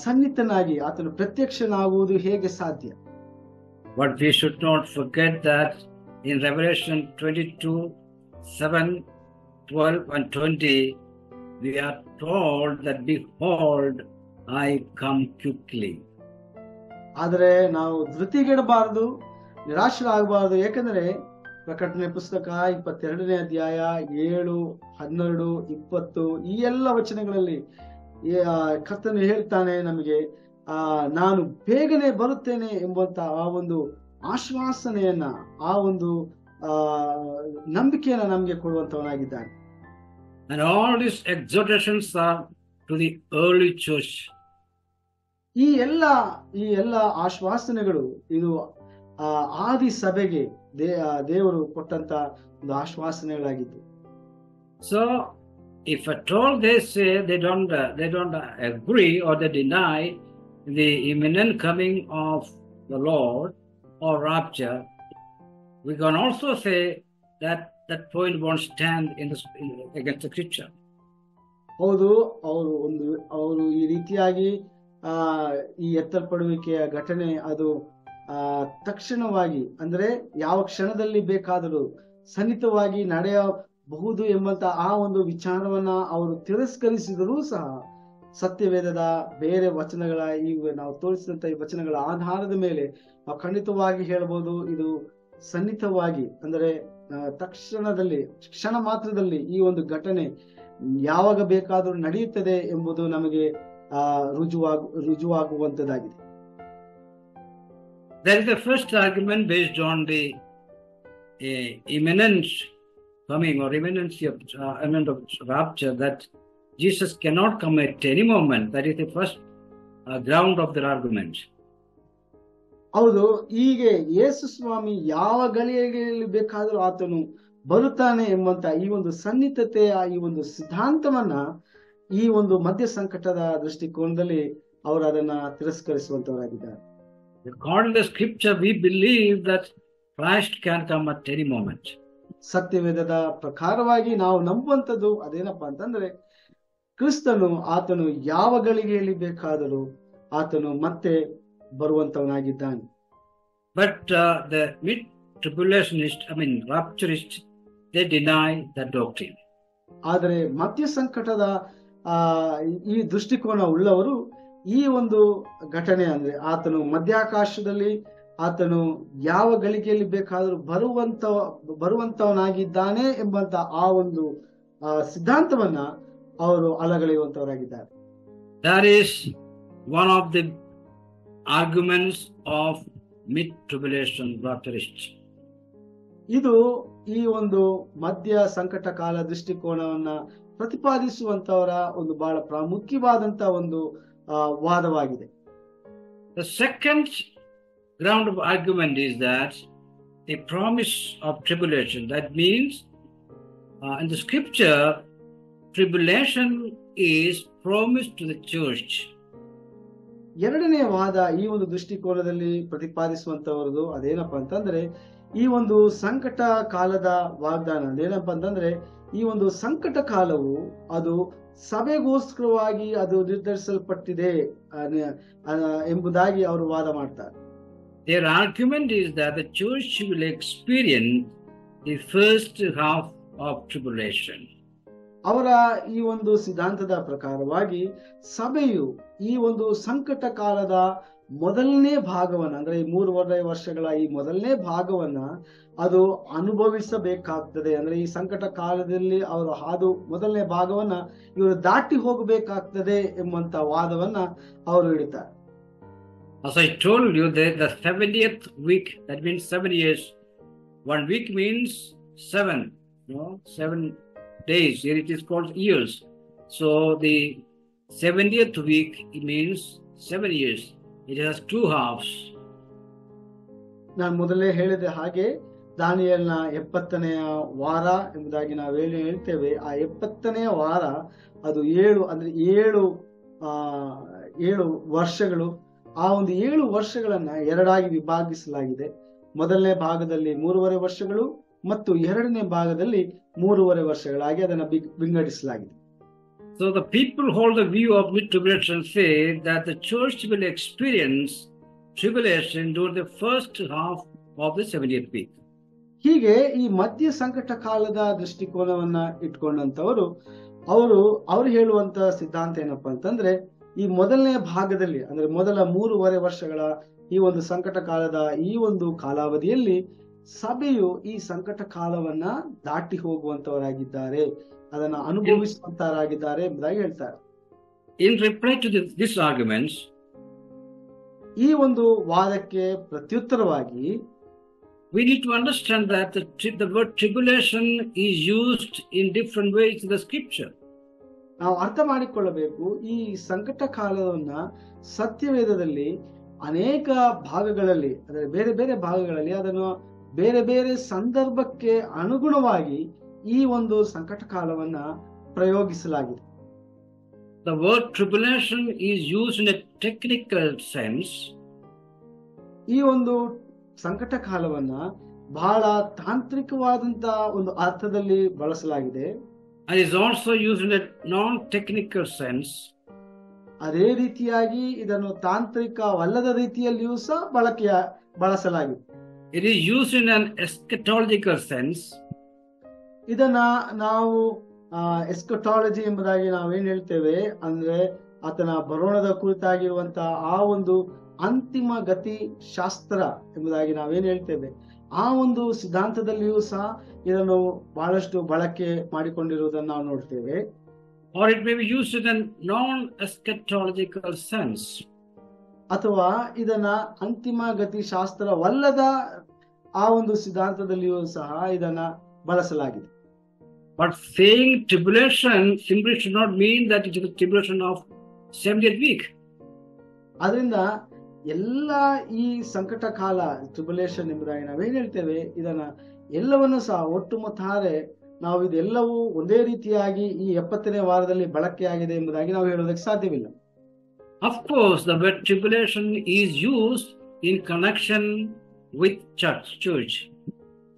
ಸನ್ನಿಹಿತನಾಗಿ ಆತನು ಪ್ರತ್ಯಕ್ಷನಾಗುವುದು ಹೇಗೆ ಸಾಧ್ಯ? But we should not forget that in Revelation 22:7, 12 and 20, we are told that behold, I come quickly. ಆದರೆ ನಾವು ಧೃತಿಗೆಡಬಾರದು, ನಿರಾಶರಾಗಬಾರದು. ಏಕೆಂದರೆ ಪ್ರಕಟಣೆ ಪುಸ್ತಕ 22ನೇ ಅಧ್ಯಾಯ 7, 12, 20 ಈ ಎಲ್ಲ ವಚನಗಳಲ್ಲಿ ಕರ್ತನು ಹೇಳ್ತಾನೆ ನಮಗೆ ನಾನು ಬೇಗನೆ ಬರುತ್ತೇನೆ ಎಂಬಂತ ಆ ಒಂದು ಆಶ್ವಾಸನೆಯನ್ನ ಆ ಒಂದು ನಂಬಿಕೆಯನ್ನ ನಮಗೆ ಕೊಡುವಂತವನಾಗಿದ್ದಾನೆ. And all these exhortations are to the early church. ಈ ಎಲ್ಲ ಆಶ್ವಾಸನೆಗಳು ಇದು ಆದಿ ಸಭೆಗೆ ದೇವರು ಕೊಟ್ಟಂತ ಒಂದು ಆಶ್ವಾಸನೆಗಳಾಗಿತ್ತು. So if at all they say they don't agree or they deny the imminent coming of the Lord or rapture, we can also say that point won't stand against the scripture. ಹೌದು, ಅವರು ಈ ರೀತಿಯಾಗಿ ಈ ಎತ್ತಲ್ಪಡುವಿಕೆಯ ಘಟನೆ ಅದು ತಕ್ಷಣವಾಗಿ ಅಂದ್ರೆ ಯಾವ ಕ್ಷಣದಲ್ಲಿ ಬೇಕಾದರೂ ಸನ್ನಿಹಿತವಾಗಿ ನಡೆಯಬಹುದು ಎಂಬಂತ ಆ ಒಂದು ವಿಚಾರವನ್ನ ಅವರು ತಿರಸ್ಕರಿಸಿದರೂ ಸಹ ಸತ್ಯವೇದದ ಬೇರೆ ವಚನಗಳ ಈಗ ನಾವು ತೋರಿಸಿದಂತ ಈ ವಚನಗಳ ಆಧಾರದ ಮೇಲೆ ನಾವು ಖಂಡಿತವಾಗಿ ಹೇಳ್ಬೋದು ಇದು ಸನ್ನಿಹಿತವಾಗಿ ಅಂದ್ರೆ ತಕ್ಷಣದಲ್ಲಿ ಕ್ಷಣ ಮಾತ್ರದಲ್ಲಿ ಈ ಒಂದು ಘಟನೆ ಯಾವಾಗ ಬೇಕಾದರೂ ನಡೆಯುತ್ತದೆ ಎಂಬುದು ನಮಗೆ ರುಜುವಾಗುವಂತದ್ದಾಗಿದೆ. There is the first argument based on the imminent coming or imminency of rapture, that Jesus cannot come at any moment. That is the first ground of their argument. ಹೌದು, ಹೀಗೆ ಯೇಸು ಸ್ವಾಮಿ ಯಾವ ಗಳಿಗೆಯಲ್ಲಿ ಬೇಕಾದರೂ ಆತನು ಬರುತ್ತಾನೆ ಎಂಬಂತ ಈ ಒಂದು ಸನ್ನಿಹಿತತೆಯ ಈ ಒಂದು ಸಿದ್ಧಾಂತವನ್ನ ಈ ಒಂದು ಮಧ್ಯ ಸಂಕಟದ ದೃಷ್ಟಿಕೋನದಲ್ಲಿ ಅವರು ಅದನ್ನ ತಿರಸ್ಕರಿಸುವಂತವರಾಗಿದ್ದಾರೆ. According to the scripture, we believe that Christ can come at any moment. ಸತ್ಯವೇದದ ಪ್ರಕಾರವಾಗಿ ನಾವು ನಂಬುವಂಥದ್ದು ಅದೇನಪ್ಪಾ ಅಂತಂದ್ರೆ ಕ್ರಿಸ್ತನು ಆತನು ಯಾವ ಗಳಿಗೆಯಲ್ಲಿ ಬೇಕಾದರೂ ಆತನು ಮತ್ತೆ ಬರುವಂತವನಾಗಿದ್ದಾನೆ. But the mid-tribulationists, rapturists, they deny that doctrine. ಆದರೆ ಮಧ್ಯ ಸಂಕಟದ ಈ ದೃಷ್ಟಿಕೋನ ಉಳ್ಳವರು ಈ ಒಂದು ಘಟನೆ ಅಂದ್ರೆ ಆತನು ಮಧ್ಯಾಕಾಶದಲ್ಲಿ ಆತನು ಯಾವ ಗಳಿಗೆಯಲ್ಲಿ ಬೇಕಾದರೂ ಬರುವಂತವನಾಗಿದ್ದಾನೆ ಎಂಬಂತ ಆ ಒಂದು ಸಿದ್ಧಾಂತವನ್ನ ಅವರು ಅಲಗಳೆಯುವಂತವರಾಗಿದ್ದಾರೆ. That is one of the arguments of mid-tribulation rapturists. ಇದು ಈ ಒಂದು ಮಧ್ಯ ಸಂಕಟ ಕಾಲ ದೃಷ್ಟಿಕೋನವನ್ನ ಪ್ರತಿಪಾದಿಸುವಂತವರ ಒಂದು ಬಹಳ ಪ್ರಾಮುಖ್ಯವಾದಂತ ಒಂದು ವಾದವಾಗಿದೆ. The second ground of argument is that the promise of tribulation. That means in the scripture, tribulation is promised to the church. ಎರಡನೇ ವಾದ ಈ ಒಂದು ದೃಷ್ಟಿಕೋನದಲ್ಲಿ ಪ್ರತಿಪಾದಿಸುವಂತವರದು ಅದೇನಪ್ಪ ಅಂತಂದ್ರೆ ಈ ಒಂದು ಸಂಕಟ ಕಾಲದ ವಾಗ್ದಾನ ಅದೇನಪ್ಪ ಅಂತಂದ್ರೆ ಈ ಒಂದು ಸಂಕಟ ಕಾಲವು ಅದು ಸಭೆಗೋಸ್ಕರವಾಗಿ ಅದು ನಿರ್ಧರಿಸಲ್ಪಟ್ಟಿದೆ ಎಂಬುದಾಗಿ ಅವರು ವಾದ ಮಾಡ್ತಾರೆ. Their argument is that the church will experience the first half of tribulation. ಅವರ ಈ ಒಂದು ಸಿದ್ಧಾಂತದ ಪ್ರಕಾರವಾಗಿ ಸಭೆಯು ಈ ಒಂದು ಸಂಕಟ ಕಾಲದ ಮೊದಲನೇ ಭಾಗವನ್ನ ಅಂದ್ರೆ ಈ 3.5 ವರ್ಷಗಳ ಈ ಮೊದಲನೇ ಭಾಗವನ್ನ ಅದು ಅನುಭವಿಸಬೇಕಾಗ್ತದೆ. ಅಂದ್ರೆ ಈ ಸಂಕಟ ಕಾಲದಲ್ಲಿ ಅವರು ಮೊದಲನೇ ಭಾಗವನ್ನ ಇವರು ದಾಟಿ ಹೋಗಬೇಕಾಗ್ತದೆ ಎಂಬಂತ ವಾದವನ್ನ ಅವರು ಇಡ್ತಾರೆ. As I told you, the 70th week, that means 7 years. 1 week means 7, 7 days. Here it is called years. So the 70th week, it means 7 years. It has 2 halves. ನಾನು ಮೊದಲೇ ಹೇಳಿದ ಹಾಗೆ ದಾನಿಯೇಲನ 70ನೆಯ ವಾರ ಎಂಬುದಾಗಿ ನಾವೇನು ಹೇಳ್ತೇವೆ, ಆ 70ನೆಯ ವಾರ ಅದು 7 ಅಂದ್ರೆ 7 ವರ್ಷಗಳು. ಆ ಒಂದು 7 ವರ್ಷಗಳನ್ನ ಎರಡಾಗಿ ವಿಭಾಗಿಸಲಾಗಿದೆ. ಮೊದಲನೇ ಭಾಗದಲ್ಲಿ 3.5 ವರ್ಷಗಳು ಮತ್ತು ಎರಡನೇ ಭಾಗದಲ್ಲಿ 3.5 ವರ್ಷಗಳಾಗಿ ಅದನ್ನು ವಿಂಗಡಿಸಲಾಗಿದೆ. So the people hold the view of mid-tribulation say that the church will experience tribulation during the first half of the 70th week. ಹೀಗೆ ಈ ಮಧ್ಯ ಸಂಕಟ ಕಾಲದ ದೃಷ್ಟಿಕೋನವನ್ನ ಇಟ್ಕೊಂಡಂತವರು ಅವರು ಹೇಳುವಂತ ಸಿದ್ಧಾಂತ ಏನಪ್ಪಾ ಅಂತಂದ್ರೆ, ಈ ಮೊದಲನೇ ಭಾಗದಲ್ಲಿ ಅಂದ್ರೆ ಮೊದಲ 3.5 ವರ್ಷಗಳ ಈ ಒಂದು ಸಂಕಟ ಕಾಲದ ಈ ಒಂದು ಕಾಲಾವಧಿಯಲ್ಲಿ ಸಭೆಯು ಈ ಸಂಕಟ ಕಾಲವನ್ನ ದಾಟಿ ಹೋಗುವಂತವರಾಗಿದ್ದಾರೆ, ಅದನ್ನ ಅನುಭವಿಸುವಂತವರಾಗಿದ್ದಾರೆ ಎಂಬುದಾಗಿ ಹೇಳ್ತಾರೆ. In reply to these arguments, ಈ ಒಂದು ವಾದಕ್ಕೆ ಪ್ರತ್ಯುತ್ತರವಾಗಿ we need to understand that the word tribulation is used in different ways in the scripture. ನಾವು ಅರ್ಥ ಮಾಡಿಕೊಳ್ಳಬೇಕು, ಈ ಸಂಕಟ ಕಾಲವನ್ನ ಸತ್ಯವೇದದಲ್ಲಿ ಅನೇಕ ಭಾಗಗಳಲ್ಲಿ ಅಂದರೆ ಬೇರೆ ಬೇರೆ ಭಾಗಗಳಲ್ಲಿ ಅದನ್ನು ಬೇರೆ ಬೇರೆ ಸಂದರ್ಭಕ್ಕೆ ಅನುಗುಣವಾಗಿ ಈ ಒಂದು ಸಂಕಟ ಕಾಲವನ್ನ ಪ್ರಯೋಗಿಸಲಾಗಿದೆ. The word tribulation is used in a technical sense. ಈ ಒಂದು ಸಂಕಟ ಕಾಲವನ್ನ ಬಹಳ ತಾಂತ್ರಿಕವಾದಂತ ಒಂದು ಅರ್ಥದಲ್ಲಿ ಬಳಸಲಾಗಿದೆ. And is also used in a non-technical sense. ಅದೇ ರೀತಿಯಾಗಿ ಇದನ್ನು ತಾಂತ್ರಿಕವಲ್ಲದ ರೀತಿಯಲ್ಲಿಯೂ ಸಹ ಬಳಸಲಾಗಿದೆ. It is used in an eschatological sense. ಇದನ್ನ ನಾವು ಎಸ್ಕಟಾಲಜಿ ಎಂಬುದಾಗಿ ನಾವೇನ್ ಹೇಳ್ತೇವೆ ಅಂದ್ರೆ ಆತನ ಬರೋಣದ ಕುರಿತಾಗಿರುವಂತಹ ಆ ಒಂದು ಅಂತಿಮ ಗತಿ ಶಾಸ್ತ್ರ ಎಂಬುದಾಗಿ ನಾವೇನ್ ಹೇಳ್ತೇವೆ, ಆ ಒಂದು ಸಿದ್ಧಾಂತದಲ್ಲಿಯೂ ಸಹ ಇದನ್ನು ಬಹಳಷ್ಟು ಬಳಕೆ ಮಾಡಿಕೊಂಡಿರುವುದನ್ನು ನಾವು ನೋಡ್ತೇವೆ. Or it may be used in a non-eschatological sense. ಅಥವಾ ಇದನ್ನ ಅಂತಿಮ ಗತಿ ಶಾಸ್ತ್ರವಲ್ಲದ ಆ ಒಂದು ಸಿದ್ಧಾಂತದಲ್ಲಿಯೂ ಸಹ ಇದನ್ನ ಬಳಸಲಾಗಿದೆ. But saying tribulation simply should not mean that it is the tribulation of 70th week. ಅದರಿಂದ ಎಲ್ಲ ಈ ಸಂಕಟ ಕಾಲ ಟ್ರಿಬುಲೇಷನ್ ಎಂಬುದಾಗಿ ನಾವೇನ್ ಹೇಳ್ತೇವೆ, ಇದನ್ನ ಎಲ್ಲವನ್ನು ಸಹ ಒಟ್ಟುಮೊತ್ತಾರೆ ನಾವು ಇದೆಲ್ಲವೂ ಒಂದೇ ರೀತಿಯಾಗಿ ಈ 70ನೇ ವಾರದಲ್ಲಿ ಬಳಕೆಯಾಗಿದೆ ಎಂಬುದಾಗಿ ನಾವು ಹೇಳೋದಕ್ಕೆ ಸಾಧ್ಯವಿಲ್ಲ. Of course, the word tribulation is used in connection with church.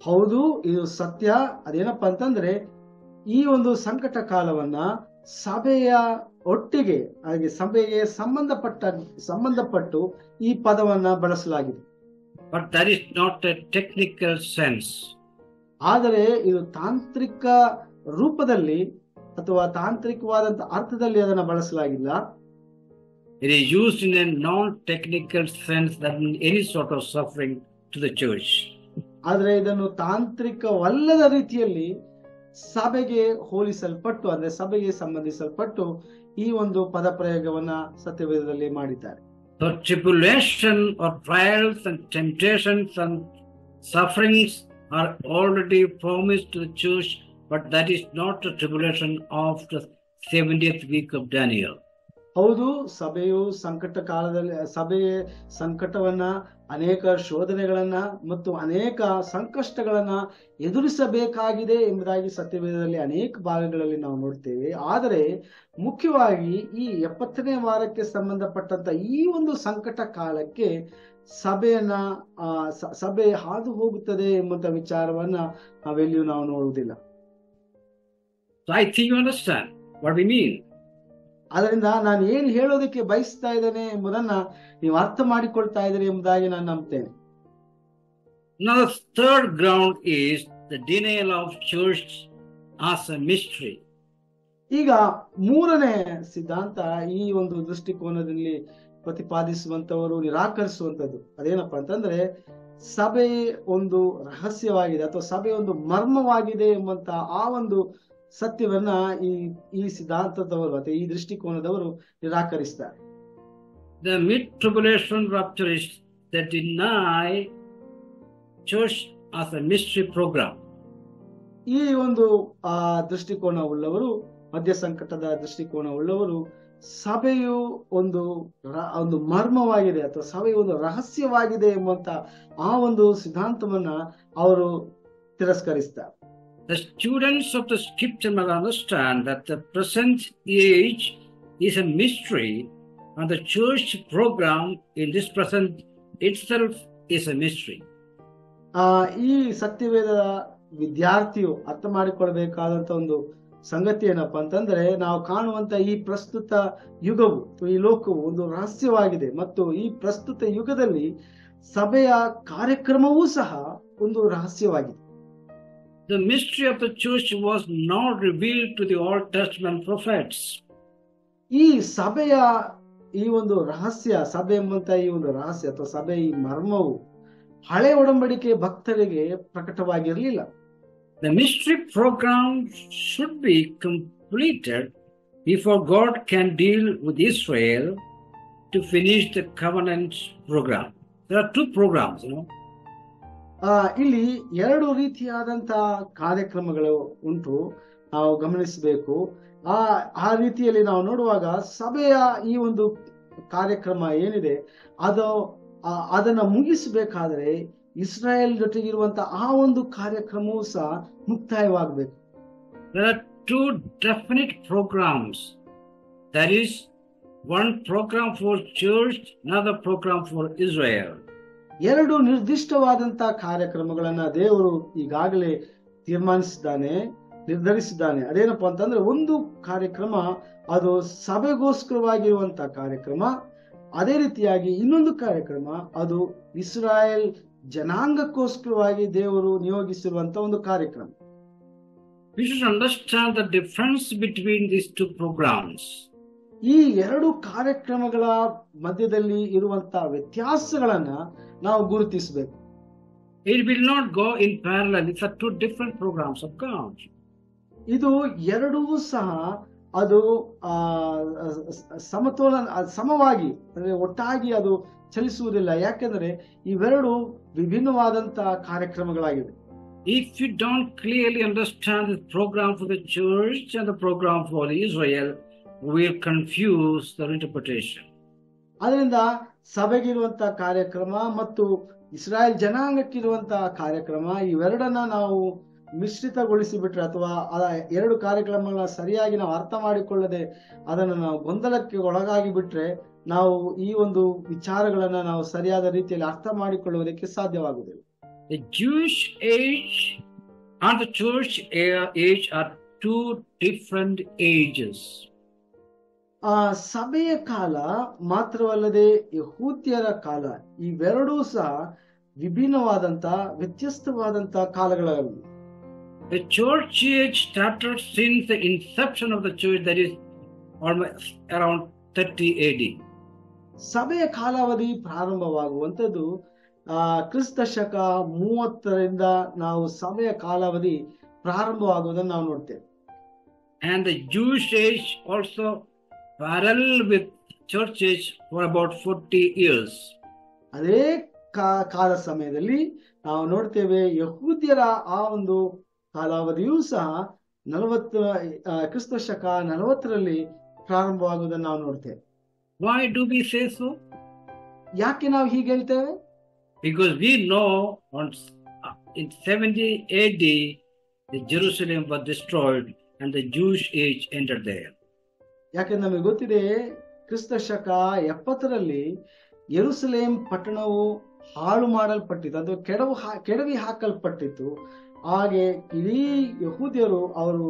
ಹೌದು, ಇದು ಸತ್ಯ. ಅದೇನಪ್ಪ ಅಂತಂದ್ರೆ ಈ ಒಂದು ಸಂಕಟ ಕಾಲವನ್ನ ಸಭೆಯ ಒಟ್ಟಿಗೆ ಹಾಗೆ ಸಭೆಗೆ ಸಂಬಂಧಪಟ್ಟು ಈ ಪದವನ್ನ ಬಳಸಲಾಗಿದೆ. But that is not a technical sense. ಆದರೆ ಇದು ತಾಂತ್ರಿಕ ರೂಪದಲ್ಲಿ ಅಥವಾ ತಾಂತ್ರಿಕವಾದಂತ ಅರ್ಥದಲ್ಲಿ ಅದನ್ನ ಬಳಸಲಾಗಿಲ್ಲ. It is used in a non-technical sense, that means any sort of suffering to the church. ಆದರೆ ಇದನ್ನು ತಾಂತ್ರಿಕವಲ್ಲದ ರೀತಿಯಲ್ಲಿ ಸಭೆಗೆ ಹೋಲಿಸಲ್ಪಟ್ಟು ಅಂದ್ರೆ ಸಭೆಗೆ ಸಂಬಂಧಿಸಲ್ಪಟ್ಟು ಈ ಒಂದು ಪದ ಪ್ರಯೋಗವನ್ನ ಸತ್ಯವೇದದಲ್ಲಿ ಮಾಡಿದ್ದಾರೆ. So tribulation or trials and temptations and sufferings are already promised to the church, but that is not the tribulation of the 70th week of Daniel. ಹೌದು, ಸಭೆಯು ಸಭೆಯ ಸಂಕಟವನ್ನ, ಅನೇಕ ಶೋಧನೆಗಳನ್ನ ಮತ್ತು ಅನೇಕ ಸಂಕಷ್ಟಗಳನ್ನ ಎದುರಿಸಬೇಕಾಗಿದೆ ಎಂಬುದಾಗಿ ಸತ್ಯವೇದದಲ್ಲಿ ಅನೇಕ ಭಾಗಗಳಲ್ಲಿ ನಾವು ನೋಡ್ತೇವೆ. ಆದರೆ ಮುಖ್ಯವಾಗಿ ಈ 70ನೇ ವಾರಕ್ಕೆ ಸಂಬಂಧಪಟ್ಟಂತ ಈ ಒಂದು ಸಂಕಟ ಕಾಲಕ್ಕೆ ಸಭೆ ಹಾದು ಹೋಗುತ್ತದೆ ಎಂಬಂತ ವಿಚಾರವನ್ನ ನಾವೆಲ್ಲಿಯೂ ನಾವು ನೋಡುವುದಿಲ್ಲ. So I think you understand what we mean. ಅದರಿಂದ ನಾನು ಏನು ಹೇಳೋದಕ್ಕೆ ಬಯಸ್ತಾ ಇದ್ದೇನೆ ಎಂಬುದನ್ನ ನೀವು ಅರ್ಥ ಮಾಡಿಕೊಳ್ತಾ ಇದ್ದೀರಿ ಎಂಬುದಾಗಿ ನಾನು ನಂಬ್ತೇನೆ. Now the third ground is the denial of church as a mystery. ಈಗ ಮೂರನೇ ಸಿದ್ಧಾಂತ ಈ ಒಂದು ದೃಷ್ಟಿಕೋನದಲ್ಲಿ ಪ್ರತಿಪಾದಿಸುವಂತವರು, ನಿರಾಕರಿಸುವಂತದ್ದು ಅದೇನಪ್ಪ ಅಂತಂದ್ರೆ ಸಭೆ ಒಂದು ರಹಸ್ಯವಾಗಿದೆ ಅಥವಾ ಸಭೆ ಒಂದು ಮರ್ಮವಾಗಿದೆ ಎಂಬಂತ ಆ ಒಂದು ಸತ್ಯವನ್ನ ಈ ಸಿದ್ಧಾಂತದವರು ಅಥವಾ ಈ ದೃಷ್ಟಿಕೋನದವರು ನಿರಾಕರಿಸ್ತಾರೆ. The mid-tribulation rapturists that deny church as a mystery program. ಈ ಒಂದು ದೃಷ್ಟಿಕೋನವುಳ್ಳವರು, ಮಧ್ಯ ಸಂಕಟದ ದೃಷ್ಟಿಕೋನವುಳ್ಳವರು, ಸಭೆಯು ಒಂದು ಮರ್ಮವಾಗಿದೆ ಅಥವಾ ಸಭೆಯು ಒಂದು ರಹಸ್ಯವಾಗಿದೆ ಎಂಬಂತ ಆ ಒಂದು ಸಿದ್ಧಾಂತವನ್ನ ಅವರು ತಿರಸ್ಕರಿಸ್ತಾರೆ. The students of the scripture must understand that the present age is a mystery and the church program in this present itself is a mystery. ಈ ಸತ್ಯವೇದದ ವಿದ್ಯಾರ್ಥಿಯು ಅರ್ಥ ಮಾಡಿಕೊಳ್ಬೇಕಾದಂತ ಒಂದು ಸಂಗತಿ ಏನಪ್ಪಾ ಅಂತಂದ್ರೆ, ನಾವು ಕಾಣುವಂತ ಈ ಪ್ರಸ್ತುತ ಯುಗವು, ಈ ಲೋಕವು ಒಂದು ರಹಸ್ಯವಾಗಿದೆ ಮತ್ತು ಈ ಪ್ರಸ್ತುತ ಯುಗದಲ್ಲಿ ಸಭೆಯ ಕಾರ್ಯಕ್ರಮವೂ ಸಹ ಒಂದು ರಹಸ್ಯವಾಗಿದೆ. The mystery of the church was not revealed to the Old Testament prophets. ಈ ಸಭೆಯ ಈ ಒಂದು ರಹಸ್ಯ, ಸಭೆ ಎಂಬಂತ ಈ ಒಂದು ರಹಸ್ಯ ಅಥವಾ ಸಭೆ ಈ ಮರ್ಮವು ಹಳೆ ಒಡಂಬಡಿಕೆ ಭಕ್ತರಿಗೆ ಪ್ರಕಟವಾಗಿರಲಿಲ್ಲ. The mystery program should be completed before God can deal with Israel to finish the covenant program. There are two programs, ಇಲ್ಲಿ ಎರಡು ರೀತಿಯಾದಂತ ಕಾರ್ಯಕ್ರಮಗಳು ಉಂಟು, ನಾವು ಗಮನಿಸಬೇಕು. ಆ ರೀತಿಯಲ್ಲಿ ನಾವು ನೋಡುವಾಗ ಸಭೆಯ ಈ ಒಂದು ಕಾರ್ಯಕ್ರಮ ಏನಿದೆ ಅದನ್ನ ಮುಗಿಸಬೇಕಾದ್ರೆ ಇಸ್ರಾಯೇಲ್ ಜೊತೆಗಿರುವಂತ ಆ ಒಂದು ಕಾರ್ಯಕ್ರಮವೂ ಸಹ ಮುಕ್ತಾಯವಾಗಬೇಕು. There are two definite programs. There is one program for church, another program for Israel. ಎರಡು ನಿರ್ದಿಷ್ಟವಾದಂತ ಕಾರ್ಯಕ್ರಮಗಳನ್ನ ದೇವರು ಈಗಾಗಲೇ ನಿರ್ಧರಿಸಿದ್ದಾನೆ. ಅದೇನಪ್ಪಾ ಅಂತಂದ್ರೆ, ಒಂದು ಕಾರ್ಯಕ್ರಮ ಅದು ಸಭೆಗೋಸ್ಕರವಾಗಿರುವಂತ ಕಾರ್ಯಕ್ರಮ, ಅದೇ ರೀತಿಯಾಗಿ ಇನ್ನೊಂದು ಕಾರ್ಯಕ್ರಮ ಅದು ಇಸ್ರಾಯೇಲ್ ಜನಾಂಗಕ್ಕೋಸ್ಕರವಾಗಿ ದೇವರು ನಿಯೋಗಿಸಿರುವಂತ ಒಂದು ಕಾರ್ಯಕ್ರಮ. We should understand the difference between these two programs. ಈ ಎರಡು ಕಾರ್ಯಕ್ರಮಗಳ ಮಧ್ಯದಲ್ಲಿ ಇರುವಂತ ವ್ಯತ್ಯಾಸಗಳನ್ನ ನಾವು ಗುರುತಿಸಬೇಕು. It will not go in parallel. It's two different programs of God. ಇದು ಎರಡೂ ಸಹ ಅದು ಸಮವಾಗಿ ಅಂದ್ರೆ ಒಟ್ಟಾಗಿ ಅದು ಚಲಿಸುವುದಿಲ್ಲ. ಯಾಕೆಂದ್ರೆ ಇವೆರಡು ವಿಭಿನ್ನವಾದಂತ ಕಾರ್ಯಕ್ರಮಗಳಾಗಿವೆ. If you don't clearly understand the program for the church and the program for Israel, we will confuse the interpretation. ಅದರಿಂದ ಸಭೆಗಿರುವಂತ ಕಾರ್ಯಕ್ರಮ ಮತ್ತು ಇಸ್ರಾಯೇಲ್ ಜನಾಂಗಕ್ಕಿರುವಂತಹ ಕಾರ್ಯಕ್ರಮ ಇವೆರಡನ್ನ ನಾವು ಮಿಶ್ರಿತಗೊಳಿಸಿ ಬಿಟ್ರೆ ಅಥವಾ ಎರಡು ಕಾರ್ಯಕ್ರಮಗಳನ್ನ ಸರಿಯಾಗಿ ನಾವು ಅರ್ಥ ಮಾಡಿಕೊಳ್ಳದೆ ಅದನ್ನು ನಾವು ಗೊಂದಲಕ್ಕೆ ಒಳಗಾಗಿ ಬಿಟ್ರೆ ನಾವು ಈ ಒಂದು ವಿಚಾರಗಳನ್ನ ನಾವು ಸರಿಯಾದ ರೀತಿಯಲ್ಲಿ ಅರ್ಥ ಮಾಡಿಕೊಳ್ಳುವುದಕ್ಕೆ ಸಾಧ್ಯವಾಗುವುದಿಲ್ಲ. The Jewish age and the church age are two different ages. ಸಭೆಯ ಕಾಲ ಮಾತ್ರವಲ್ಲದೆ ಯಹೂದ್ಯರ ಕಾಲ ಇವೆರಡೂ ಸಹ ವಿಭಿನ್ನವಾದಂತ ವ್ಯತ್ಯಸ್ತವಾದಂತ ಕಾಲಗಳಾಗಿವೆ. The church age started since the inception of the church, that is almost around 30 AD. ಸಭೆಯ ಕಾಲಾವಧಿ ಪ್ರಾರಂಭವಾಗುವಂಥದ್ದು ಕ್ರಿಸ್ತ ಶಕ 30ರಿಂದ ನಾವು ಸಭೆಯ ಕಾಲಾವಧಿ ಪ್ರಾರಂಭವಾಗುವುದನ್ನು ನಾವು ನೋಡ್ತೇವೆ. And the Jewish age also parallel with church age for about 40 years. ಅದೇ ಕಾಲ ಸಮಯದಲ್ಲಿ ನಾವು ನೋಡ್ತೇವೆ ಯಹೂದ್ಯರ ಆ ಒಂದು ಕಾಲಾವಧಿಯೂ ಸಹ 40 ಕ್ರಿಸ್ತ ಶಕ 40ರಲ್ಲಿ ಪ್ರಾರಂಭವಾಗುವುದನ್ನು ನಾವು ನೋಡ್ತೇವೆ. Why do we say so? ಯಾಕೆ ನಾವು ಹೀಗೆ ಹೇಳ್ತೇವೆ? Because we know in 70 AD the Jerusalem was destroyed and the Jewish age entered there. ಯಾಕೆಂದ್ರೆ ನಮಗೆ ಗೊತ್ತಿದೆ ಕ್ರಿಸ್ತ ಶಕ 70ರಲ್ಲಿ ಯೆರೂಸಲೇಮ್ ಪಟ್ಟಣವು ಹಾಳು ಮಾಡಲ್ಪಟ್ಟಿತ್ತು, ಅದು ಕೆಡವಿ ಹಾಕಲ್ಪಟ್ಟಿತ್ತು. ಹಾಗೆ ಇಡೀ ಯಹೂದ್ಯರು ಅವರು